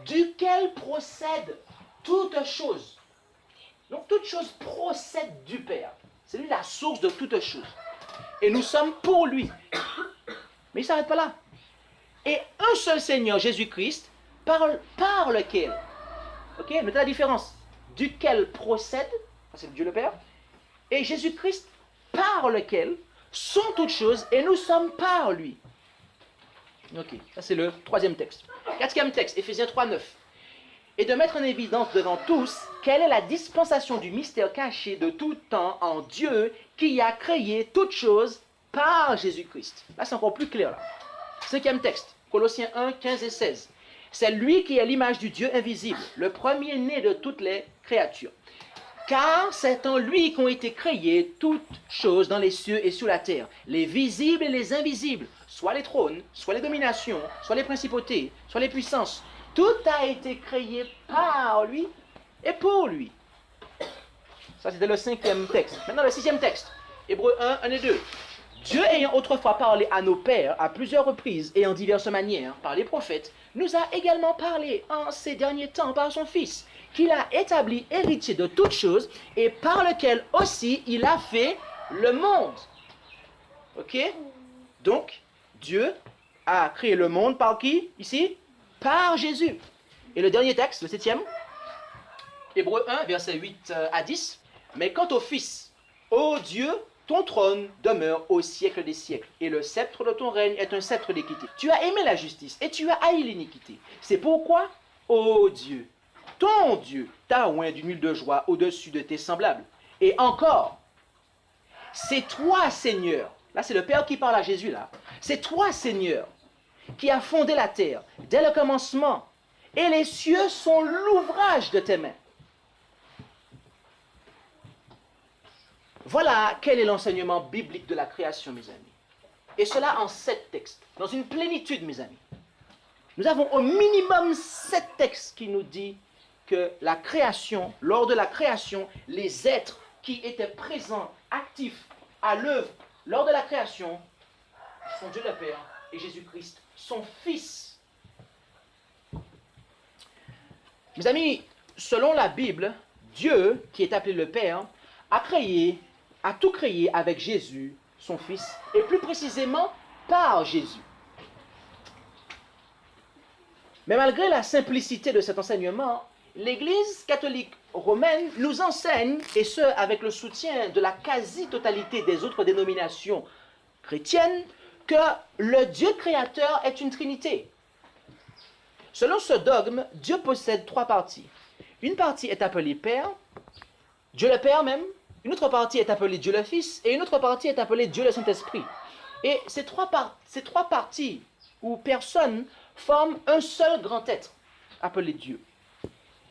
duquel procède toute chose. Donc, toute chose procède du Père. C'est lui la source de toute chose. Et nous sommes pour lui. Mais il ne s'arrête pas là. Et un seul Seigneur, Jésus-Christ, par lequel, ok, notez la différence, duquel procède, c'est Dieu le Père, et Jésus-Christ, par lequel sont toutes choses, et nous sommes par lui. Ok, ça c'est le 3e texte. 4e texte, Éphésiens 3, 9. Et de mettre en évidence devant tous quelle est la dispensation du mystère caché de tout temps en Dieu qui a créé toutes choses par Jésus-Christ. Là, c'est encore plus clair. Là. 5e texte, Colossiens 1, 15 et 16. C'est lui qui est l'image du Dieu invisible, le premier-né de toutes les créatures. Car c'est en lui qu'ont été créées toutes choses dans les cieux et sur la terre, les visibles et les invisibles, soit les trônes, soit les dominations, soit les principautés, soit les puissances. Tout a été créé par lui et pour lui. Ça, c'était le 5e texte. Maintenant, le 6e texte. Hébreux 1, 1 et 2. Dieu ayant autrefois parlé à nos pères à plusieurs reprises et en diverses manières par les prophètes, nous a également parlé en ces derniers temps par son Fils, qu'il a établi héritier de toutes choses et par lequel aussi il a fait le monde. Ok? Donc, Dieu a créé le monde par qui, ici? Par Jésus. Et le dernier texte, le 7e, Hébreux 1, versets 8 à 10. Mais quant au Fils, ô Dieu, ton trône demeure au siècle des siècles, et le sceptre de ton règne est un sceptre d'équité. Tu as aimé la justice, et tu as haï l'iniquité. C'est pourquoi, ô Dieu, ton Dieu t'a oint d'une huile de joie au-dessus de tes semblables. Et encore, c'est toi, Seigneur, là c'est le Père qui parle à Jésus là, c'est toi, Seigneur, qui a fondé la terre dès le commencement, et les cieux sont l'ouvrage de tes mains. Voilà quel est l'enseignement biblique de la création, mes amis. Et cela en 7 textes, dans une plénitude, mes amis. Nous avons au minimum 7 textes qui nous disent que la création, lors de la création, les êtres qui étaient présents, actifs, à l'œuvre, lors de la création, sont Dieu le Père et Jésus-Christ, son Fils. Mes amis, selon la Bible, Dieu, qui est appelé le Père, a tout créé avec Jésus, son Fils, et plus précisément par Jésus. Mais malgré la simplicité de cet enseignement, l'Église catholique romaine nous enseigne, et ce avec le soutien de la quasi-totalité des autres dénominations chrétiennes, que le Dieu créateur est une trinité. Selon ce dogme, Dieu possède trois parties. Une partie est appelée Père, Dieu le Père même, une autre partie est appelée Dieu le Fils, et une autre partie est appelée Dieu le Saint-Esprit. Et ces trois parties ou personnes forment un seul grand être, appelé Dieu.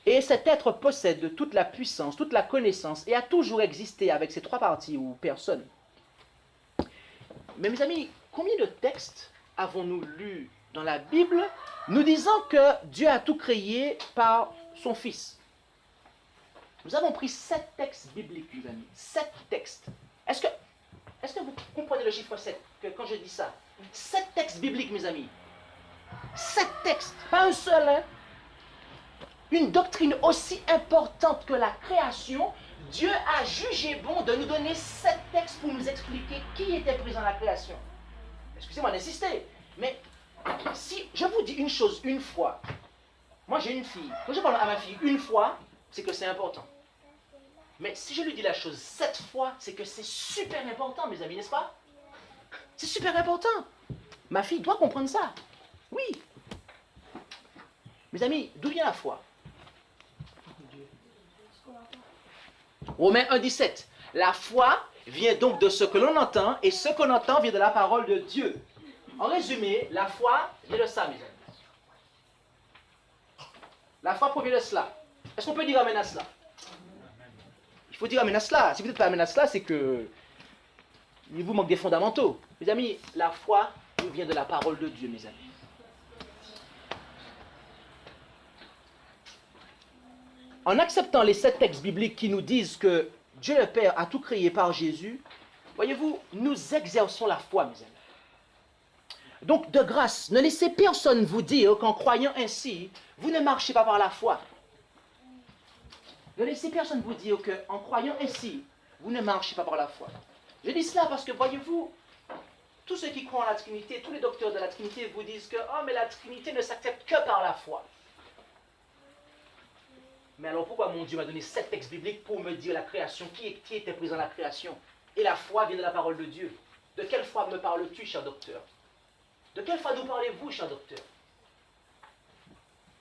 Et cet être possède toute la puissance, toute la connaissance, et a toujours existé avec ces trois parties ou personnes. Mais mes amis, combien de textes avons-nous lus dans la Bible nous disant que Dieu a tout créé par son Fils? Nous avons pris 7 textes bibliques, mes amis. 7 textes. Est-ce que vous comprenez le chiffre 7 quand je dis ça? 7 textes bibliques, mes amis. 7 textes, pas un seul. Hein? Une doctrine aussi importante que la création, Dieu a jugé bon de nous donner 7 textes pour nous expliquer qui était présent dans la création. Excusez-moi d'insister, mais si je vous dis une chose une fois, moi j'ai une fille, quand je parle à ma fille une fois, c'est que c'est important. Mais si je lui dis la chose 7 fois, c'est que c'est super important, mes amis, n'est-ce pas? C'est super important. Ma fille doit comprendre ça. Oui. Mes amis, d'où vient la foi? Romains 1,17. La foi vient donc de ce que l'on entend, et ce qu'on entend vient de la parole de Dieu. En résumé, la foi vient de ça, mes amis. La foi provient de cela. Est-ce qu'on peut dire amen à cela? Il faut dire amen à cela. Si vous n'êtes pas amen à cela, c'est que il vous manque des fondamentaux. Mes amis, la foi nous vient de la parole de Dieu, mes amis. En acceptant les 7 textes bibliques qui nous disent que Dieu le Père a tout créé par Jésus, voyez-vous, nous exerçons la foi, mes amis. Donc, de grâce, ne laissez personne vous dire qu'en croyant ainsi, vous ne marchez pas par la foi. Ne laissez personne vous dire qu'en croyant ainsi, vous ne marchez pas par la foi. Je dis cela parce que, voyez-vous, tous ceux qui croient en la Trinité, tous les docteurs de la Trinité vous disent que « Oh, mais la Trinité ne s'accepte que par la foi. » Mais alors pourquoi mon Dieu m'a donné 7 textes bibliques pour me dire la création, qui était présent dans la création? Et la foi vient de la parole de Dieu. De quelle foi me parles-tu, cher docteur? De quelle foi nous parlez-vous, cher docteur?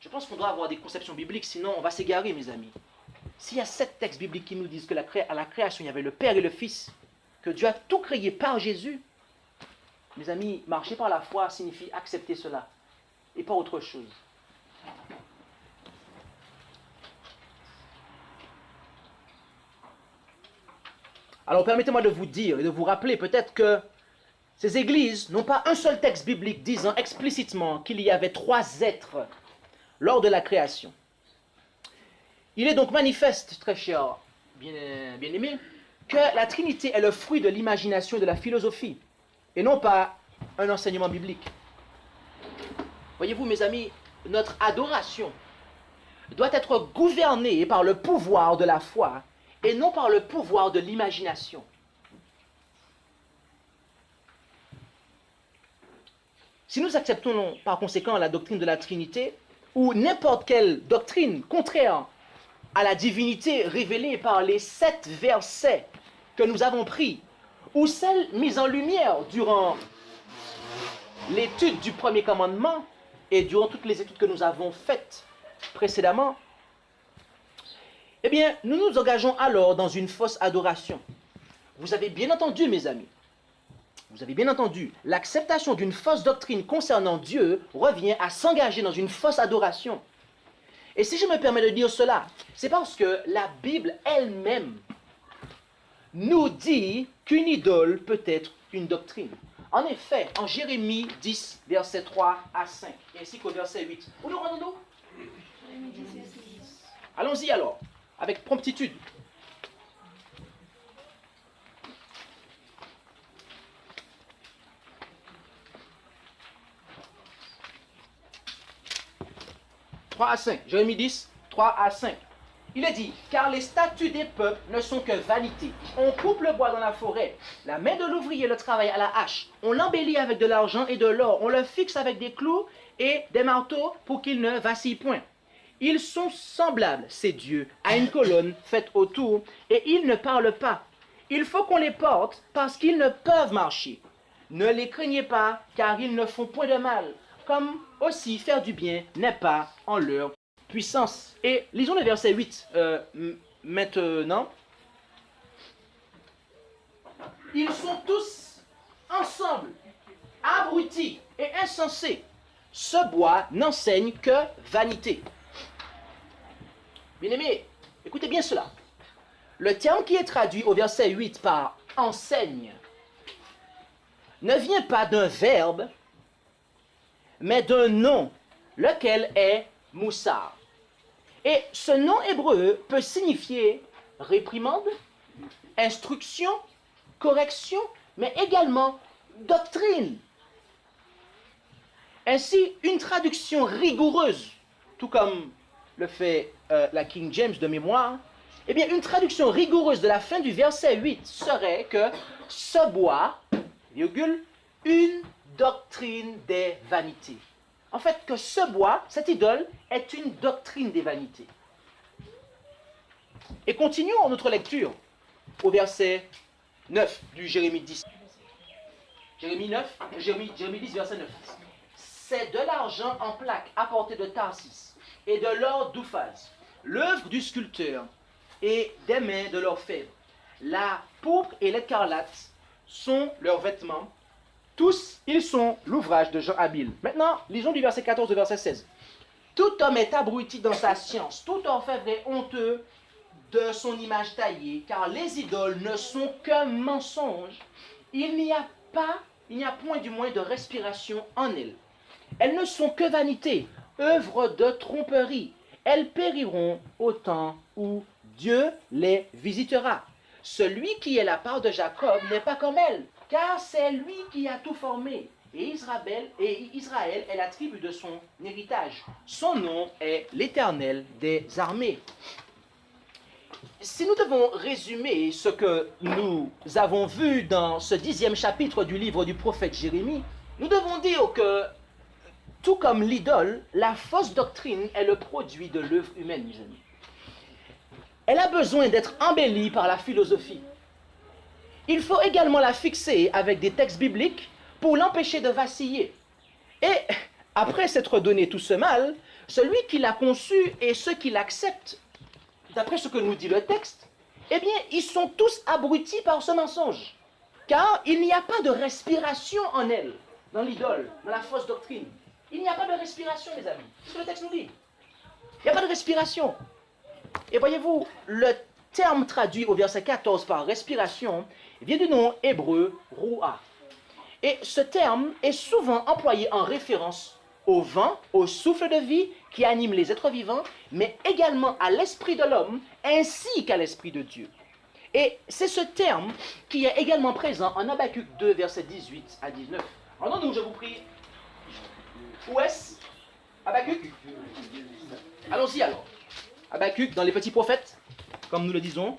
Je pense qu'on doit avoir des conceptions bibliques, sinon on va s'égarer, mes amis. S'il y a 7 textes bibliques qui nous disent que à la création, il y avait le Père et le Fils, que Dieu a tout créé par Jésus, mes amis, marcher par la foi signifie accepter cela, et pas autre chose. Alors permettez-moi de vous dire et de vous rappeler peut-être que ces églises n'ont pas un seul texte biblique disant explicitement qu'il y avait 3 êtres lors de la création. Il est donc manifeste, très cher bien-aimé, que la Trinité est le fruit de l'imagination et de la philosophie, et non pas un enseignement biblique. Voyez-vous, mes amis, notre adoration doit être gouvernée par le pouvoir de la foi, et non par le pouvoir de l'imagination. Si nous acceptons par conséquent la doctrine de la Trinité, ou n'importe quelle doctrine contraire à la divinité révélée par les 7 versets que nous avons pris, ou celle mise en lumière durant l'étude du premier commandement et durant toutes les études que nous avons faites précédemment, eh bien, nous nous engageons alors dans une fausse adoration. Vous avez bien entendu, mes amis, vous avez bien entendu, l'acceptation d'une fausse doctrine concernant Dieu revient à s'engager dans une fausse adoration. Et si je me permets de dire cela, c'est parce que la Bible elle-même nous dit qu'une idole peut être une doctrine. En effet, en Jérémie 10, versets 3 à 5, ainsi qu'au verset 8. Où nous rendons-nous? Allons-y alors, avec promptitude. « 3 à 5. Jérémie 10, 3 à 5. Il est dit, car les statuts des peuples ne sont que vanité. On coupe le bois dans la forêt, la main de l'ouvrier le travaille à la hache. On l'embellit avec de l'argent et de l'or, on le fixe avec des clous et des marteaux pour qu'ils ne vacillent point. Ils sont semblables, ces dieux, à une colonne faite autour, et ils ne parlent pas. Il faut qu'on les porte parce qu'ils ne peuvent marcher. Ne les craignez pas, car ils ne font point de mal, comme aussi faire du bien n'est pas en leur puissance. Et lisons le verset 8 maintenant. Ils sont tous ensemble, abrutis et insensés. Ce bois n'enseigne que vanité. Bien-aimés, écoutez bien cela. Le terme qui est traduit au verset 8 par « enseigne » ne vient pas d'un verbe, mais d'un nom, lequel est « moussar ». Et ce nom hébreu peut signifier réprimande, instruction, correction, mais également doctrine. Ainsi, une traduction rigoureuse, tout comme le fait la King James de mémoire, eh bien, une traduction rigoureuse de la fin du verset 8 serait que ce bois, virgule, une doctrine des vanités. En fait, que ce bois, cette idole, est une doctrine des vanités. Et continuons notre lecture au verset 9 du Jérémie 10. Jérémie 10, verset 9. C'est de l'argent en plaques apporté de Tarsis et de l'or d'Ouphaz, l'œuvre du sculpteur et des mains de l'orfèvre. La pourpre et l'écarlate sont leurs vêtements. Tous, ils sont l'ouvrage de gens habiles. Maintenant, lisons du verset 14 au verset 16. Tout homme est abruti dans sa science, tout orfèvre est honteux de son image taillée, car les idoles ne sont qu'un mensonge. Il n'y a point du moins de respiration en elles. Elles ne sont que vanité, œuvre de tromperie. Elles périront au temps où Dieu les visitera. Celui qui est la part de Jacob n'est pas comme elle, car c'est lui qui a tout formé. Et Israël est la tribu de son héritage. Son nom est l'Éternel des armées. Si nous devons résumer ce que nous avons vu dans ce 10e chapitre du livre du prophète Jérémie, nous devons dire que, tout comme l'idole, la fausse doctrine est le produit de l'œuvre humaine, mes amis. Elle a besoin d'être embellie par la philosophie. Il faut également la fixer avec des textes bibliques pour l'empêcher de vaciller. Et après s'être donné tout ce mal, celui qui l'a conçu et ceux qui l'acceptent, d'après ce que nous dit le texte, eh bien, ils sont tous abrutis par ce mensonge. Car il n'y a pas de respiration en elle, dans l'idole, dans la fausse doctrine. Il n'y a pas de respiration, les amis. C'est ce que le texte nous dit. Il n'y a pas de respiration. Et voyez-vous, le terme traduit au verset 14 par respiration vient du nom hébreu Ruah. Et ce terme est souvent employé en référence au vent, au souffle de vie qui anime les êtres vivants, mais également à l'esprit de l'homme ainsi qu'à l'esprit de Dieu. Et c'est ce terme qui est également présent en Habakkuk 2, versets 18 à 19. Rendons-nous, je vous prie. Où est-ce? Habakkuk? Allons-y alors. Habakkuk dans les petits prophètes, comme nous le disons.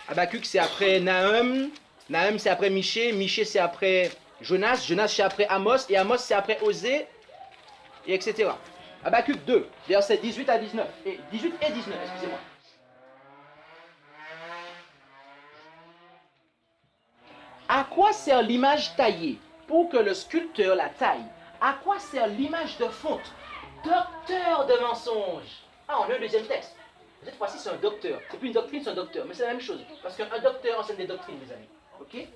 Habakkuk c'est après Nahum, Nahum c'est après Michée, Michée c'est après Jonas, Jonas c'est après Amos, et Amos c'est après Osée, et etc. Habakkuk 2, versets 18 à 19, et 18 et 19, excusez-moi. À quoi sert l'image taillée pour que le sculpteur la taille? À quoi sert l'image de fonte? Docteur de mensonges. Ah, on a un deuxième texte. Cette fois-ci, c'est un docteur. C'est plus une doctrine, c'est un docteur. Mais c'est la même chose. Parce qu'un docteur enseigne des doctrines, mes amis. Ok?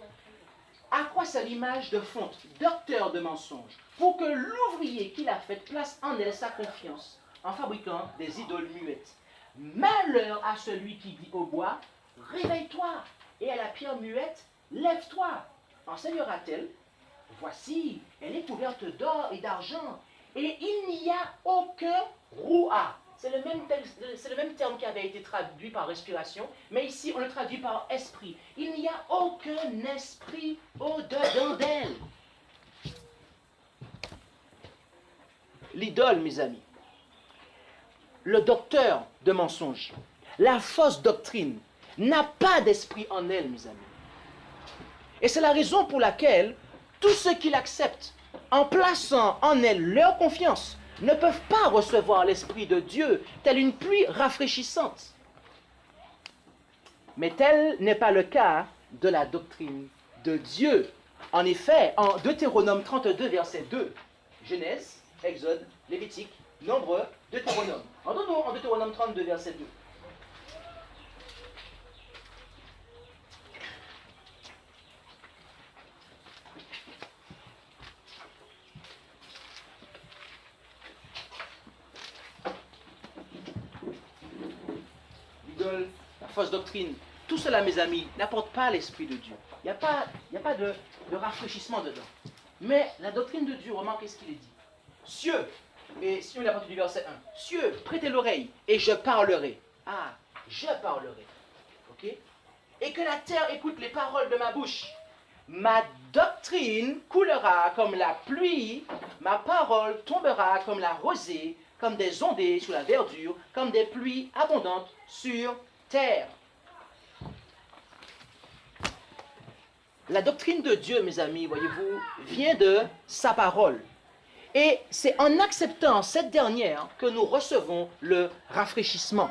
À quoi sert l'image de fonte? Docteur de mensonges. Pour que l'ouvrier qui l'a faite place en elle sa confiance en fabriquant des idoles muettes. Malheur à celui qui dit au bois, réveille-toi. Et à la pierre muette, lève-toi. Enseignera-t-elle? Voici, elle est couverte d'or et d'argent. Et il n'y a aucun rouah. C'est le même terme qui avait été traduit par respiration, mais ici on le traduit par esprit. Il n'y a aucun esprit au-dedans d'elle. L'idole, mes amis, le docteur de mensonges, la fausse doctrine, n'a pas d'esprit en elle, mes amis. Et c'est la raison pour laquelle tous ceux qui l'acceptent, en plaçant en elle leur confiance, ne peuvent pas recevoir l'Esprit de Dieu telle une pluie rafraîchissante. Mais tel n'est pas le cas de la doctrine de Dieu. En effet, en Deutéronome 32, verset 2, Genèse, Exode, Lévitique, Nombre, Deutéronome. Entendons en Deutéronome 32, verset 2. L'idole, la fausse doctrine, tout cela, mes amis, n'apporte pas l'Esprit de Dieu. Il n'y a pas de rafraîchissement dedans. Mais la doctrine de Dieu, remarquez ce qu'il est dit. Cieux, et si on est à partir du verset 1, cieux, prêtez l'oreille, et je parlerai. Ah, je parlerai. Ok? Et que la terre écoute les paroles de ma bouche. Ma doctrine coulera comme la pluie, ma parole tombera comme la rosée, comme des ondées sur la verdure, comme des pluies abondantes sur terre. La doctrine de Dieu, mes amis, voyez-vous, vient de sa parole. Et c'est en acceptant cette dernière que nous recevons le rafraîchissement.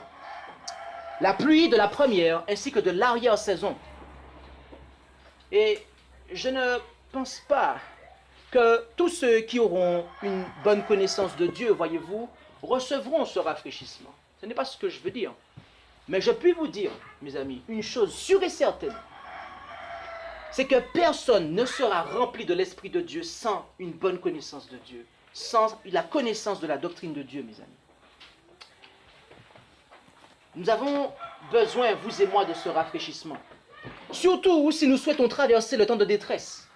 La pluie de la première ainsi que de l'arrière-saison. Et je ne pense pas que tous ceux qui auront une bonne connaissance de Dieu, voyez-vous, recevront ce rafraîchissement. Ce n'est pas ce que je veux dire. Mais je puis vous dire, mes amis, une chose sûre et certaine, c'est que personne ne sera rempli de l'Esprit de Dieu sans une bonne connaissance de Dieu, sans la connaissance de la doctrine de Dieu, mes amis. Nous avons besoin, vous et moi, de ce rafraîchissement. Surtout si nous souhaitons traverser le temps de détresse.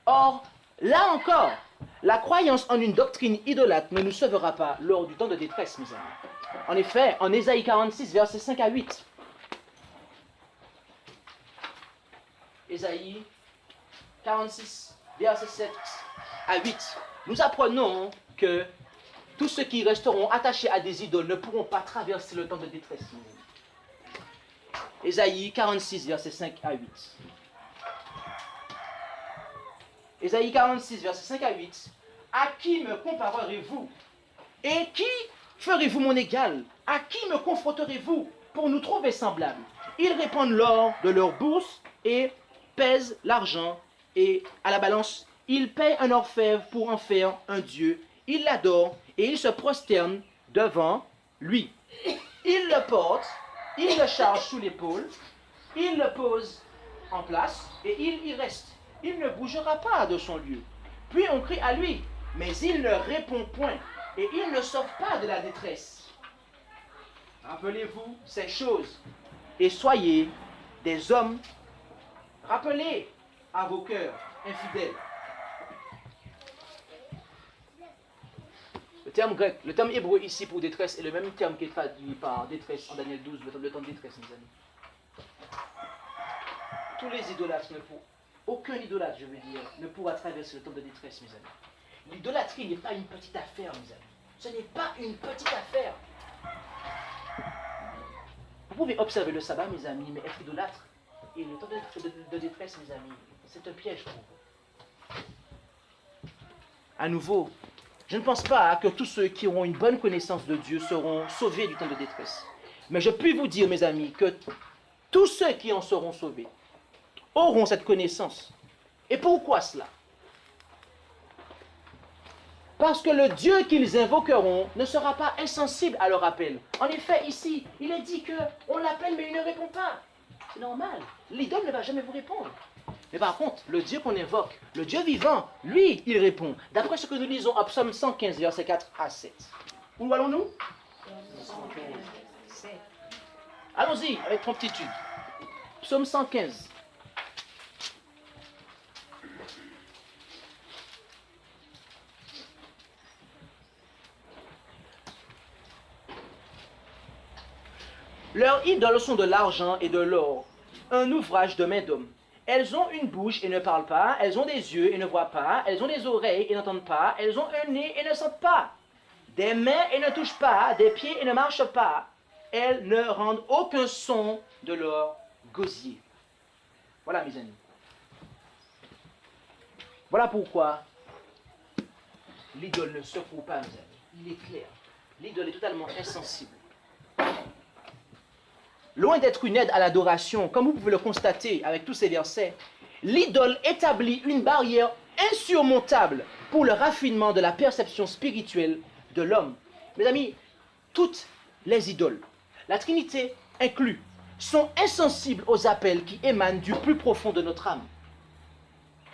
Or, là encore, la croyance en une doctrine idolâtre ne nous sauvera pas lors du temps de détresse, mes amis. En effet, en Ésaïe 46, versets 5 à 8, Ésaïe 46, versets 7 à 8, nous apprenons que tous ceux qui resteront attachés à des idoles ne pourront pas traverser le temps de détresse. Ésaïe 46, versets 5 à 8. Ésaïe 46, versets 5 à 8. À qui me comparerez-vous? Et qui ferez-vous mon égal? À qui me confronterez-vous pour nous trouver semblables? Ils répandent l'or de leur bourse et pèsent l'argent, et à la balance, ils payent un orfèvre pour en faire un dieu. Ils l'adorent et ils se prosternent devant lui. Ils le portent, ils le chargent sous l'épaule, ils le posent en place et il y reste. Il ne bougera pas de son lieu. Puis on crie à lui, mais il ne répond point et il ne sort pas de la détresse. Rappelez-vous ces choses et soyez des hommes. Rappelez à vos cœurs infidèles. Le terme grec, le terme hébreu ici pour détresse est le même terme qui est traduit par détresse en Daniel 12, le temps de détresse, mes amis. Tous les idolâtres aucun idolâtre, je veux dire, ne pourra traverser le temps de détresse, mes amis. L'idolâtrie n'est pas une petite affaire, mes amis. Ce n'est pas une petite affaire. Vous pouvez observer le sabbat, mes amis, mais être idolâtre et le temps de détresse, mes amis, c'est un piège pour vous. À nouveau, je ne pense pas que tous ceux qui auront une bonne connaissance de Dieu seront sauvés du temps de détresse. Mais je puis vous dire, mes amis, que tous ceux qui en seront sauvés auront cette connaissance. Et pourquoi cela? Parce que le Dieu qu'ils invoqueront ne sera pas insensible à leur appel. En effet, ici, il est dit qu'on l'appelle, mais il ne répond pas. C'est normal. L'idole ne va jamais vous répondre. Mais par contre, le Dieu qu'on invoque, le Dieu vivant, lui, il répond. D'après ce que nous lisons à Psaume 115, versets 4 à 7. Où allons-nous? Allons-y, avec promptitude. Psaume 115. Leurs idoles sont de l'argent et de l'or, un ouvrage de main d'homme. Elles ont une bouche et ne parlent pas, elles ont des yeux et ne voient pas, elles ont des oreilles et n'entendent pas, elles ont un nez et ne sentent pas, des mains et ne touchent pas, des pieds et ne marchent pas, elles ne rendent aucun son de leur gosier. Voilà, mes amis. Voilà pourquoi l'idole ne secoue pas, mes amis. Il est clair. L'idole est totalement insensible. Loin d'être une aide à l'adoration, comme vous pouvez le constater avec tous ces versets, l'idole établit une barrière insurmontable pour le raffinement de la perception spirituelle de l'homme. Mes amis, toutes les idoles, la Trinité inclus, sont insensibles aux appels qui émanent du plus profond de notre âme.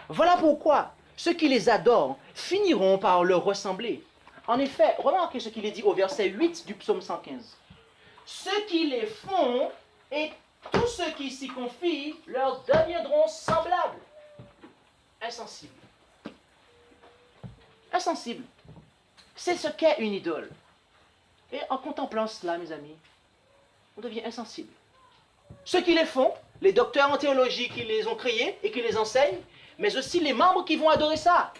Voilà pourquoi ceux qui les adorent finiront par leur ressembler. En effet, remarquez ce qu'il est dit au verset 8 du psaume 115. Ceux qui les font et tous ceux qui s'y confient leur deviendront semblables. Insensibles. Insensibles. C'est ce qu'est une idole. Et en contemplant cela, mes amis, on devient insensible. Ceux qui les font, les docteurs en théologie qui les ont créés et qui les enseignent, mais aussi les membres qui vont adorer ça.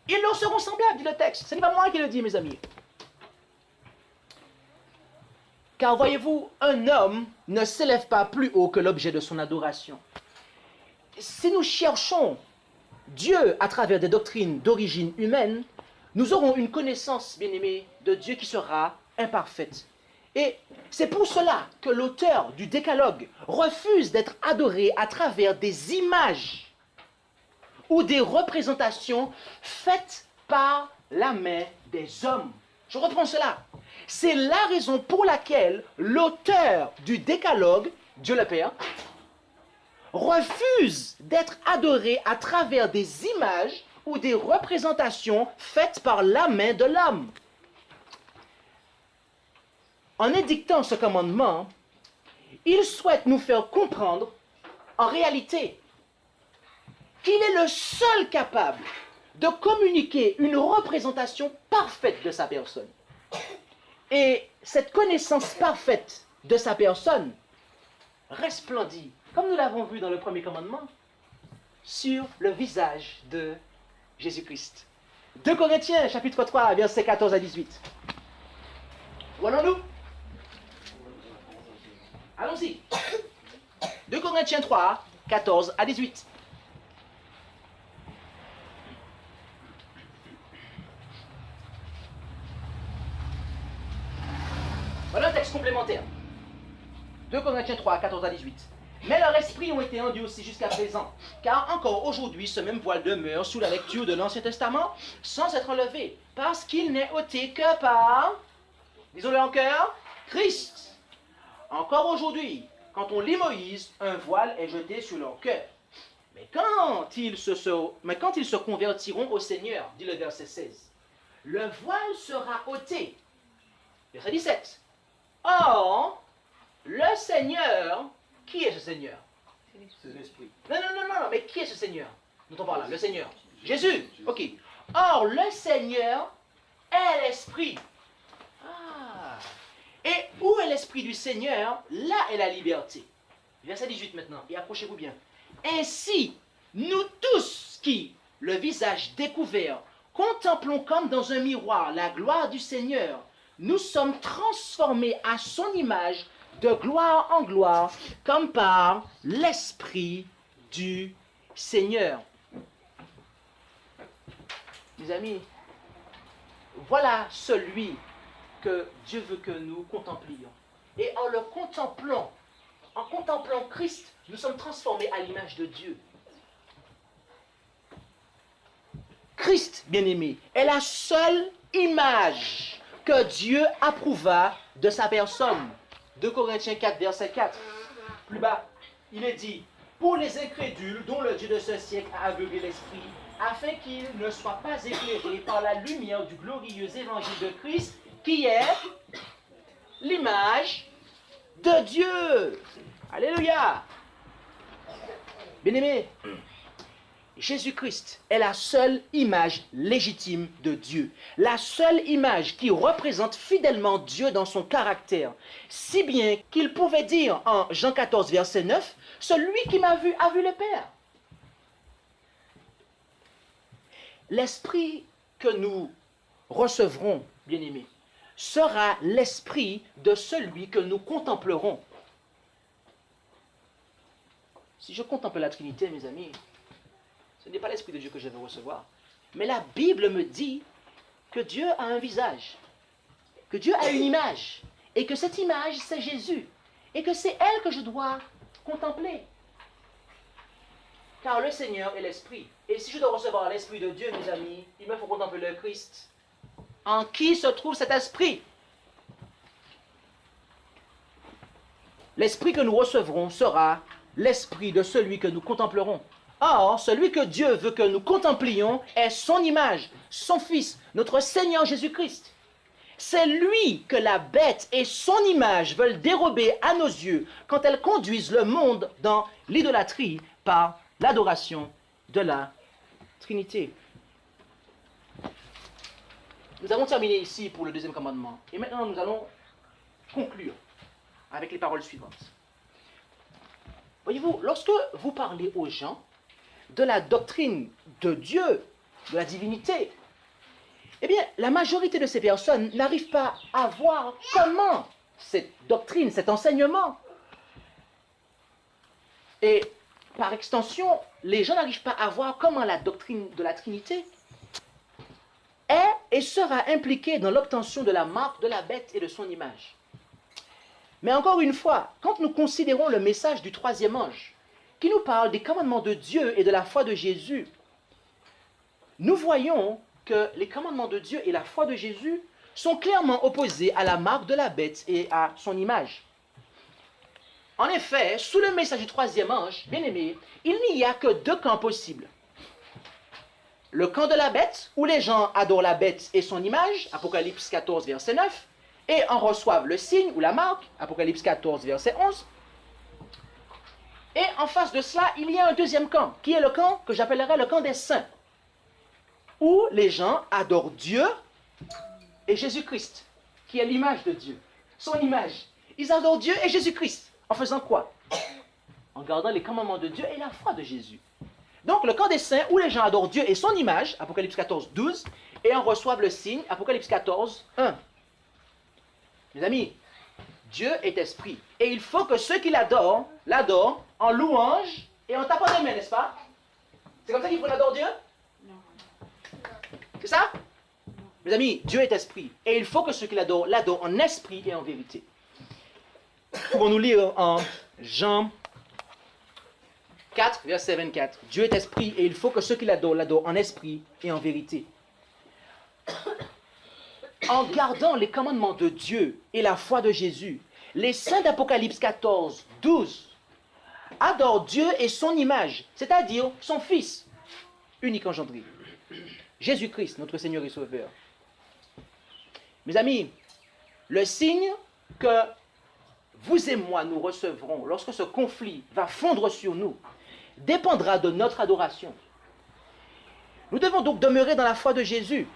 Ils leur seront semblables, dit le texte. Ce n'est pas moi qui le dis, mes amis. Car voyez-vous, un homme ne s'élève pas plus haut que l'objet de son adoration. Si nous cherchons Dieu à travers des doctrines d'origine humaine, nous aurons une connaissance, bien-aimés, de Dieu qui sera imparfaite. Et c'est pour cela que l'auteur du Décalogue refuse d'être adoré à travers des images ou des représentations faites par la main des hommes. Je reprends cela. C'est la raison pour laquelle l'auteur du Décalogue, Dieu le Père, refuse d'être adoré à travers des images ou des représentations faites par la main de l'homme. En édictant ce commandement, il souhaite nous faire comprendre, en réalité, qu'il est le seul capable de communiquer une représentation parfaite de sa personne. Et cette connaissance parfaite de sa personne resplendit, comme nous l'avons vu dans le premier commandement, sur le visage de Jésus-Christ. 2 Corinthiens, chapitre 3, versets 14 à 18. Où allons-nous? Allons-y. 2 Corinthiens 3, 14 à 18. Voilà un texte complémentaire. 2 Corinthiens 3, 14 à 18. Mais leurs esprits ont été endurcis jusqu'à présent, car encore aujourd'hui ce même voile demeure sous la lecture de l'Ancien Testament, sans être enlevé, parce qu'il n'est ôté que par, disons-le en cœur, Christ. Encore aujourd'hui, quand on lit Moïse, un voile est jeté sur leur cœur. Mais quand ils se convertiront au Seigneur, dit le verset 16, le voile sera ôté. Verset 17. Or, le Seigneur, qui est ce Seigneur? C'est l'esprit. Non, mais qui est ce Seigneur dont on parle là? Le Seigneur. Jésus. Ok. Or, le Seigneur est l'Esprit. Ah. Et où est l'Esprit du Seigneur? Là est la liberté. Verset 18 maintenant, et accrochez-vous bien. Ainsi, nous tous qui, le visage découvert, contemplons comme dans un miroir la gloire du Seigneur, nous sommes transformés à son image de gloire en gloire, comme par l'Esprit du Seigneur. Mes amis, voilà celui que Dieu veut que nous contemplions. Et en le contemplant, en contemplant Christ, nous sommes transformés à l'image de Dieu. Christ, bien-aimé, est la seule image que Dieu approuva de sa personne. 2 Corinthiens 4, verset 4. Plus bas, il est dit, pour les incrédules dont le Dieu de ce siècle a aveuglé l'esprit, afin qu'ils ne soient pas éclairés par la lumière du glorieux évangile de Christ, qui est l'image de Dieu. Alléluia. Bien-aimé, Jésus-Christ est la seule image légitime de Dieu, la seule image qui représente fidèlement Dieu dans son caractère, si bien qu'il pouvait dire en Jean 14, verset 9, « Celui qui m'a vu a vu le Père ». L'esprit que nous recevrons, bien-aimés, sera l'esprit de celui que nous contemplerons. Si je contemple la Trinité, mes amis, Ce n'est pas l'Esprit de Dieu que je vais recevoir. Mais la Bible me dit que Dieu a un visage, que Dieu a une image, et que cette image, c'est Jésus, et que c'est elle que je dois contempler. Car le Seigneur est l'Esprit. Et si je dois recevoir l'Esprit de Dieu, mes amis, il me faut contempler le Christ. En qui se trouve cet Esprit? L'Esprit que nous recevrons sera l'Esprit de celui que nous contemplerons. Or, celui que Dieu veut que nous contemplions est son image, son Fils, notre Seigneur Jésus-Christ. C'est lui que la bête et son image veulent dérober à nos yeux quand elles conduisent le monde dans l'idolâtrie par l'adoration de la Trinité. Nous avons terminé ici pour le deuxième commandement. Et maintenant, nous allons conclure avec les paroles suivantes. Voyez-vous, lorsque vous parlez aux gens de la doctrine de Dieu, de la divinité, eh bien, la majorité de ces personnes n'arrivent pas à voir comment cette doctrine, cet enseignement, et par extension, les gens n'arrivent pas à voir comment la doctrine de la Trinité est et sera impliquée dans l'obtention de la marque de la bête et de son image. Mais encore une fois, quand nous considérons le message du troisième ange, qui nous parle des commandements de Dieu et de la foi de Jésus, nous voyons que les commandements de Dieu et la foi de Jésus sont clairement opposés à la marque de la bête et à son image. En effet, sous le message du troisième ange, bien-aimé, il n'y a que deux camps possibles. Le camp de la bête, où les gens adorent la bête et son image, Apocalypse 14, verset 9, et en reçoivent le signe ou la marque, Apocalypse 14, verset 11. Et en face de cela, il y a un deuxième camp, qui est le camp que j'appellerais le camp des saints, où les gens adorent Dieu et Jésus-Christ, qui est l'image de Dieu, son image. Ils adorent Dieu et Jésus-Christ. En faisant quoi? En gardant les commandements de Dieu et la foi de Jésus. Donc, le camp des saints, où les gens adorent Dieu et son image, Apocalypse 14, 12, et en reçoivent le signe, Apocalypse 14, 1. Mes amis, Dieu est esprit. Et il faut que ceux qui l'adorent en louange et en tapant des mains, n'est-ce pas? C'est comme ça qu'il faut adorer Dieu? Non. C'est ça? Mes amis, Dieu est esprit. Et il faut que ceux qui l'adorent en esprit et en vérité. Pouvons-nous lire en Jean 4, verset 24. Dieu est esprit et il faut que ceux qui l'adorent en esprit et en vérité. En gardant les commandements de Dieu et la foi de Jésus, les saints d'Apocalypse 14, 12 adorent Dieu et son image, c'est-à-dire son Fils, unique engendré, Jésus-Christ, notre Seigneur et Sauveur. Mes amis, le signe que vous et moi nous recevrons lorsque ce conflit va fondre sur nous dépendra de notre adoration. Nous devons donc demeurer dans la foi de Jésus,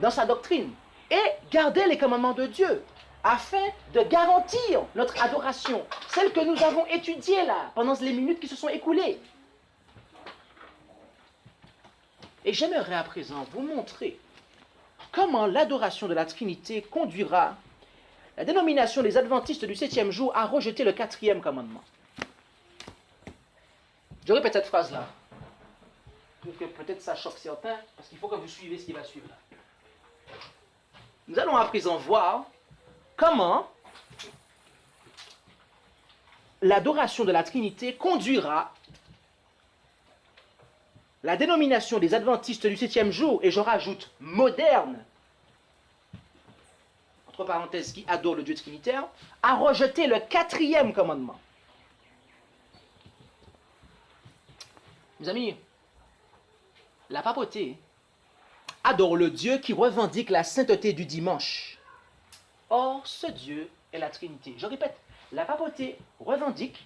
dans sa doctrine, et garder les commandements de Dieu, afin de garantir notre adoration, celle que nous avons étudiée là, pendant les minutes qui se sont écoulées. Et j'aimerais à présent vous montrer comment l'adoration de la Trinité conduira la dénomination des adventistes du 7e jour à rejeter le 4e commandement. Je répète cette phrase-là. Je trouve que peut-être ça choque certains, parce qu'il faut que vous suivez ce qui va suivre là. Nous allons à présent voir comment l'adoration de la Trinité conduira la dénomination des adventistes du 7e jour, et je rajoute moderne, entre parenthèses, qui adore le Dieu trinitaire, à rejeter le 4e commandement. Mes amis, la papauté adore le Dieu qui revendique la sainteté du dimanche. Or, ce Dieu est la Trinité. Je répète, la papauté revendique,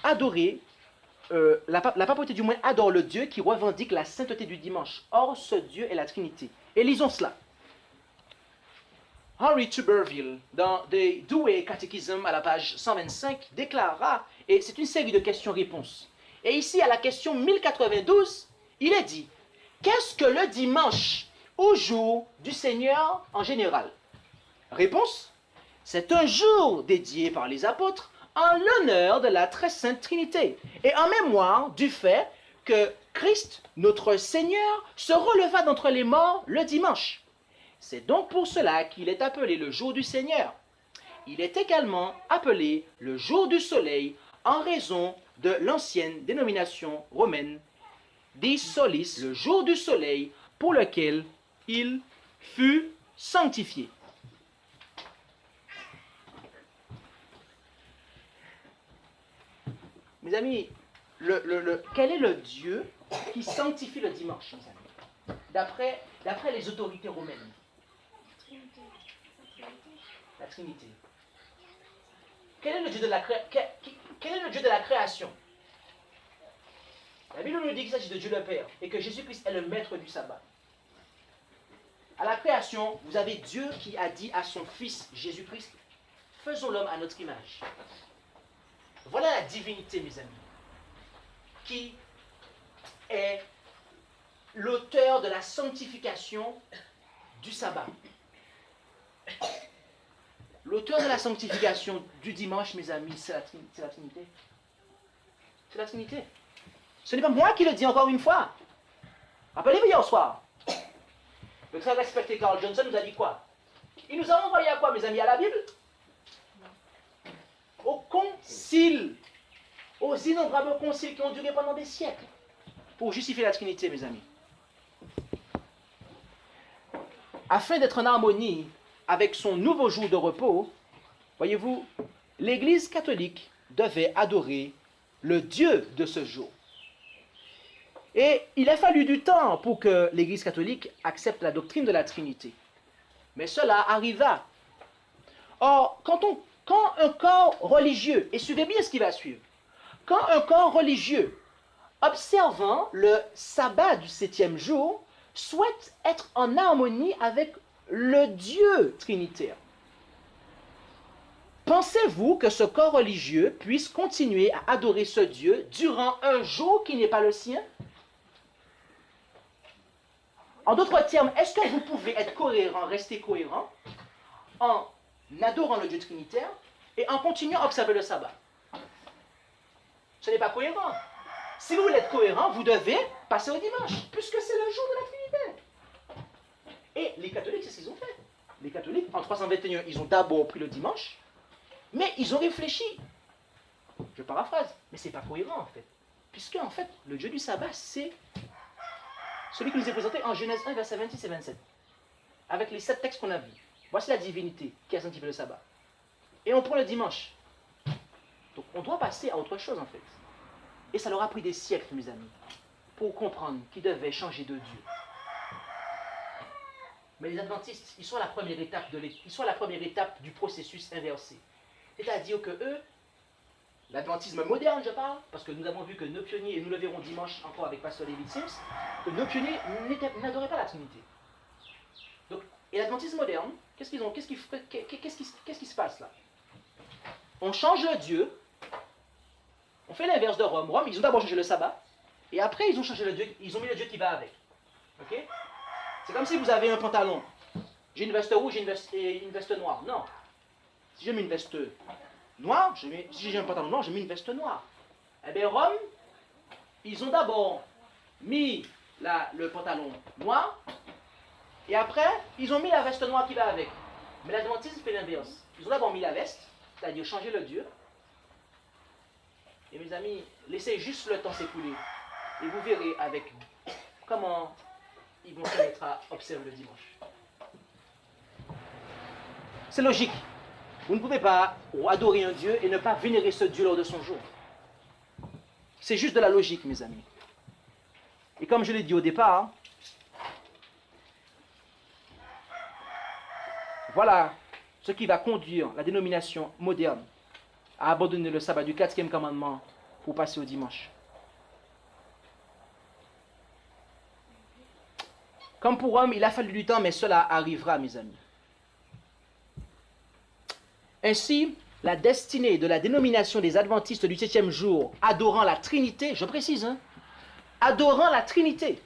adorer, la papauté du moins adore le Dieu qui revendique la sainteté du dimanche. Or, ce Dieu est la Trinité. Et lisons cela. Henry Tuberville, dans The Douay Catechism à la page 125, déclara, et c'est une série de questions-réponses. Et ici, à la question 1092, il est dit: qu'est-ce que le dimanche au jour du Seigneur en général? Réponse: c'est un jour dédié par les apôtres en l'honneur de la très sainte Trinité et en mémoire du fait que Christ, notre Seigneur, se releva d'entre les morts le dimanche. C'est donc pour cela qu'il est appelé le jour du Seigneur. Il est également appelé le jour du soleil en raison de l'ancienne dénomination romaine Dies Solis, le jour du soleil pour lequel il fut sanctifié. Mes amis, quel est le Dieu qui sanctifie le dimanche, mes amis, d'après les autorités romaines? La Trinité. Quel est le Dieu de la création? La Bible nous dit qu'il s'agit de Dieu le Père et que Jésus-Christ est le maître du sabbat. À la création, vous avez Dieu qui a dit à son Fils Jésus-Christ, faisons l'homme à notre image. Voilà la divinité, mes amis, qui est l'auteur de la sanctification du sabbat. L'auteur de la sanctification du dimanche, mes amis, c'est la Trinité. C'est la Trinité. Ce n'est pas moi qui le dis encore une fois. Rappelez-vous hier soir. Le très respecté Carl Johnson nous a dit quoi? Il nous a envoyé à quoi, mes amis? À la Bible? Au concile. Aux innombrables conciles qui ont duré pendant des siècles. Pour justifier la Trinité, mes amis. Afin d'être en harmonie avec son nouveau jour de repos, voyez-vous, l'Église catholique devait adorer le Dieu de ce jour. Et il a fallu du temps pour que l'Église catholique accepte la doctrine de la Trinité. Mais cela arriva. Or, quand un corps religieux, et suivez bien ce qui va suivre, quand un corps religieux, observant le sabbat du 7e jour, souhaite être en harmonie avec le Dieu trinitaire, pensez-vous que ce corps religieux puisse continuer à adorer ce Dieu durant un jour qui n'est pas le sien? En d'autres termes, est-ce que vous pouvez être cohérent, rester cohérent, en adorant le Dieu trinitaire et en continuant à observer le sabbat? Ce n'est pas cohérent. Si vous voulez être cohérent, vous devez passer au dimanche, puisque c'est le jour de la Trinité. Et les catholiques, c'est ce qu'ils ont fait. Les catholiques, en 321, ils ont d'abord pris le dimanche, mais ils ont réfléchi. Je paraphrase, mais ce n'est pas cohérent en fait. Puisque en fait, le Dieu du sabbat, c'est celui qui nous est présenté en Genèse 1, versets 26 et 27. Avec les 7 textes qu'on a vus. Voici la divinité qui a sanctifié le sabbat. Et on prend le dimanche. Donc on doit passer à autre chose en fait. Et ça leur a pris des siècles, mes amis, pour comprendre qu'ils devaient changer de Dieu. Mais les adventistes, ils sont à la première étape du processus inversé. C'est-à-dire que eux, l'adventisme moderne, je parle, parce que nous avons vu que nos pionniers, et nous le verrons dimanche encore avec Pasteur David Sims, que nos pionniers n'adoraient pas la Trinité. Donc, et l'adventisme moderne, qu'est-ce qui se passe là? On change le Dieu, on fait l'inverse de Rome. Rome, ils ont d'abord changé le sabbat, et après ils ont changé le Dieu, ils ont mis le Dieu qui va avec. Ok? C'est comme si vous avez un pantalon. J'ai une veste rouge et une veste noire. Non. Si j'ai mis une veste noire, si j'ai un pantalon noir, j'ai mis une veste noire. Eh bien, Rome, ils ont d'abord mis le pantalon noir, et après, ils ont mis la veste noire qui va avec. Mais l'adventisme fait l'inverse. Ils ont d'abord mis la veste, c'est-à-dire changer le Dieu. Et mes amis, laissez juste le temps s'écouler, et vous verrez avec comment ils vont se mettre à observer le dimanche. C'est logique. Vous ne pouvez pas adorer un Dieu et ne pas vénérer ce Dieu lors de son jour. C'est juste de la logique, mes amis. Et comme je l'ai dit au départ, voilà ce qui va conduire la dénomination moderne à abandonner le sabbat du 4e commandement pour passer au dimanche. Comme pour Rome, il a fallu du temps, mais cela arrivera, mes amis. Ainsi, la destinée de la dénomination des adventistes du 7e jour, adorant la Trinité, je précise, adorant la Trinité,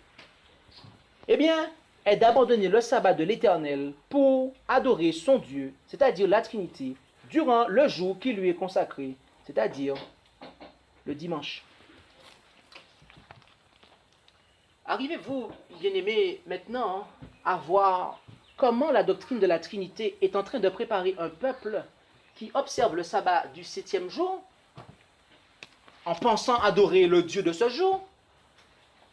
eh bien, est d'abandonner le sabbat de l'Éternel pour adorer son Dieu, c'est-à-dire la Trinité, durant le jour qui lui est consacré, c'est-à-dire le dimanche. Arrivez-vous, bien-aimés, maintenant à voir comment la doctrine de la Trinité est en train de préparer un peuple qui observe le sabbat du 7e jour, en pensant adorer le Dieu de ce jour,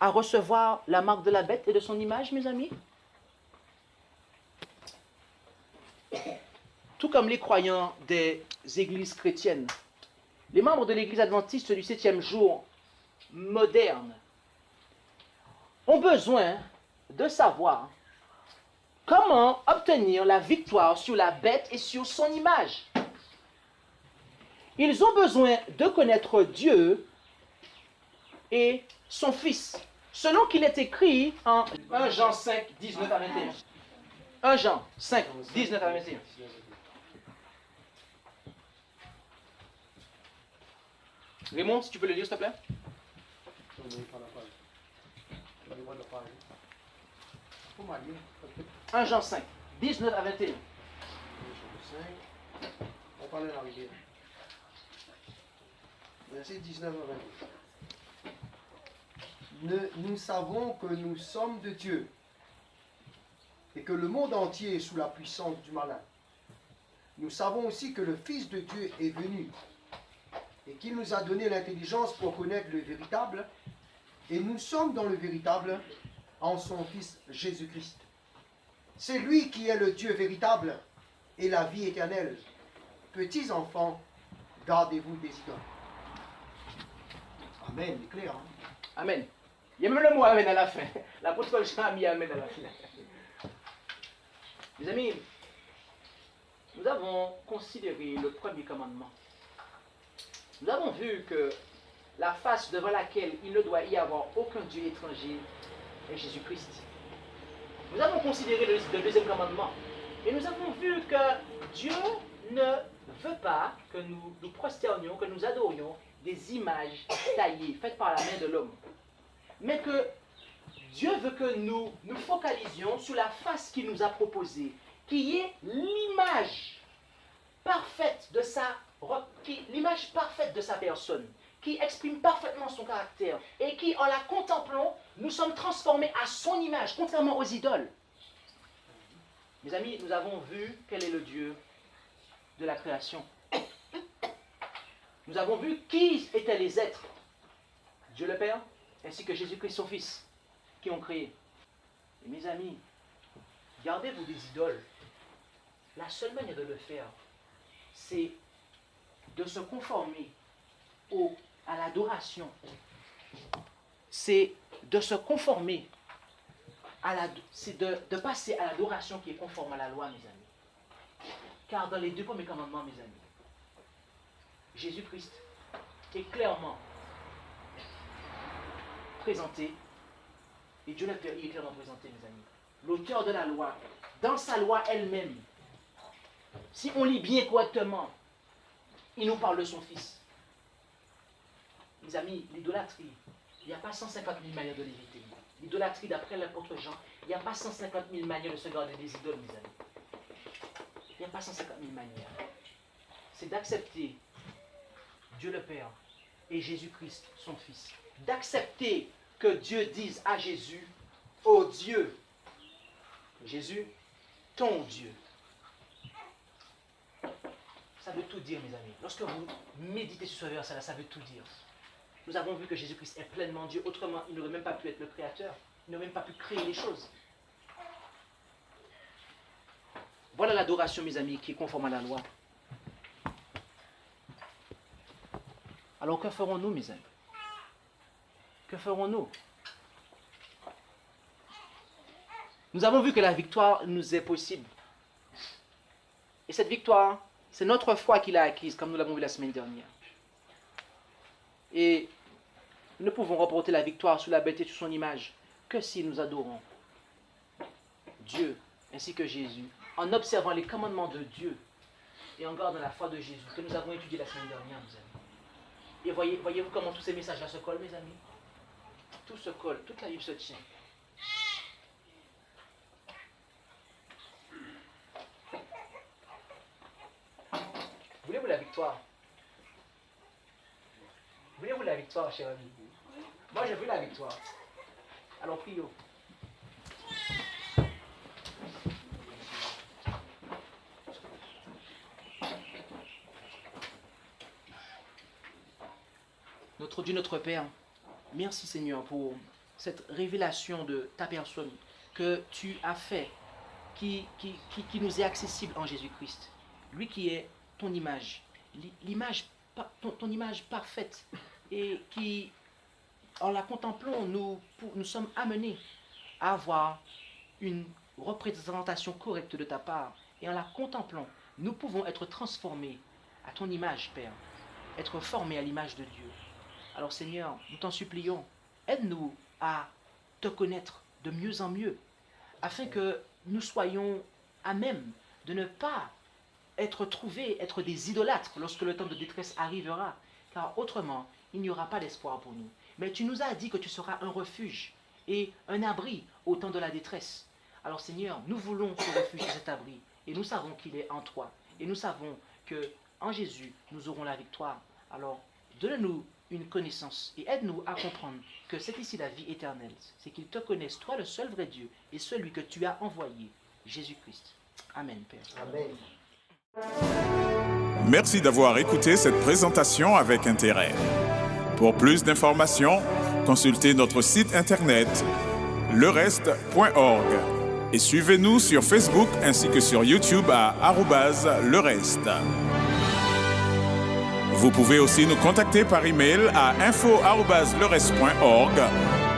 à recevoir la marque de la bête et de son image, mes amis? Tout comme les croyants des églises chrétiennes, les membres de l'église adventiste du 7e jour moderne ont besoin de savoir comment obtenir la victoire sur la bête et sur son image. Ils ont besoin de connaître Dieu et son Fils, selon qu'il est écrit en 1 Jean 5, 19 à 21. 1 Jean 5, 19 à 21. Raymond, si tu peux le lire, s'il te plaît. 1 Jean 5, 19 à 21. On parlait d'arriver. Verset 19 à 22. Nous savons que nous sommes de Dieu et que le monde entier est sous la puissance du malin. Nous savons aussi que le Fils de Dieu est venu et qu'il nous a donné l'intelligence pour connaître le véritable, et nous sommes dans le véritable en son Fils Jésus-Christ. C'est lui qui est le Dieu véritable et la vie éternelle. Petits enfants, gardez-vous des idoles. Amen, c'est clair. Hein? Amen. Il y a même le mot Amen à la fin. L'apôtre Jean a mis Amen à la fin. Mes amis, nous avons considéré le premier commandement. Nous avons vu que la face devant laquelle il ne doit y avoir aucun Dieu étranger est Jésus-Christ. Nous avons considéré le deuxième commandement. Et nous avons vu que Dieu ne veut pas que nous nous prosternions, que nous adorions des images taillées, faites par la main de l'homme. Mais que Dieu veut que nous nous focalisions sur la face qu'il nous a proposée, qui est l'image parfaite de l'image parfaite de sa personne, qui exprime parfaitement son caractère, et qui, en la contemplant, nous sommes transformés à son image, contrairement aux idoles. Mes amis, nous avons vu quel est le Dieu de la création. Nous avons vu qui étaient les êtres, Dieu le Père, ainsi que Jésus-Christ son Fils, qui ont créé. Et mes amis, gardez-vous des idoles. La seule manière de le faire, c'est de se conformer à l'adoration. C'est de se conformer c'est de passer à l'adoration qui est conforme à la loi, mes amis. Car dans les deux premiers commandements, mes amis, Jésus-Christ est clairement présenté, et Dieu le Père y est clairement présenté, mes amis. L'auteur de la loi, dans sa loi elle-même, si on lit bien correctement, il nous parle de son Fils. Mes amis, l'idolâtrie, il n'y a pas 150 000 manières de l'éviter. L'idolâtrie, d'après l'apôtre Jean, il n'y a pas 150 000 manières de se garder des idoles, mes amis. Il n'y a pas 150 000 manières. C'est d'accepter Dieu le Père et Jésus-Christ, son Fils. D'accepter que Dieu dise à Jésus, ô Dieu, Jésus, ton Dieu. Ça veut tout dire, mes amis. Lorsque vous méditez sur ce verset-là, ça veut tout dire. Nous avons vu que Jésus-Christ est pleinement Dieu. Autrement, il n'aurait même pas pu être le Créateur. Il n'aurait même pas pu créer les choses. Voilà l'adoration, mes amis, qui est conforme à la loi. Alors que ferons-nous, mes amis? Que ferons-nous? Nous avons vu que la victoire nous est possible. Et cette victoire, c'est notre foi qui l'a acquise, comme nous l'avons vu la semaine dernière. Et nous ne pouvons remporter la victoire sur la bête et sur son image que si nous adorons Dieu ainsi que Jésus, en observant les commandements de Dieu et en gardant la foi de Jésus, que nous avons étudié la semaine dernière, mes amis. Et voyez-vous comment tous ces messages-là se collent, mes amis? Tout se colle, toute la Bible se tient. Voulez-vous la victoire? Voulez-vous la victoire, cher ami? Moi, je veux la victoire. Alors prions. Notre Dieu, notre Père, merci Seigneur pour cette révélation de ta personne que tu as fait, qui nous est accessible en Jésus-Christ. Lui qui est ton image, ton image parfaite, et qui, en la contemplant, nous sommes amenés à avoir une représentation correcte de ta part. Et en la contemplant, nous pouvons être transformés à ton image, Père, être formés à l'image de Dieu. Alors Seigneur, nous t'en supplions, aide-nous à te connaître de mieux en mieux, afin que nous soyons à même de ne pas être des idolâtres lorsque le temps de détresse arrivera, car autrement, il n'y aura pas d'espoir pour nous. Mais tu nous as dit que tu seras un refuge et un abri au temps de la détresse. Alors Seigneur, nous voulons ce refuge et cet abri, et nous savons qu'il est en toi, et nous savons que en Jésus, nous aurons la victoire. Alors, donne-nous une connaissance et aide-nous à comprendre que c'est ici la vie éternelle, c'est qu'ils te connaissent, toi le seul vrai Dieu, et celui que tu as envoyé, Jésus-Christ. Amen, Père. Amen. Merci d'avoir écouté cette présentation avec intérêt. Pour plus d'informations, consultez notre site internet lereste.org et suivez-nous sur Facebook ainsi que sur YouTube à @lereste. Vous pouvez aussi nous contacter par email à info@lereste.org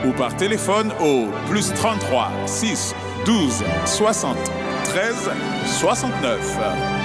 ou par téléphone au +33 6 12 60 13 69.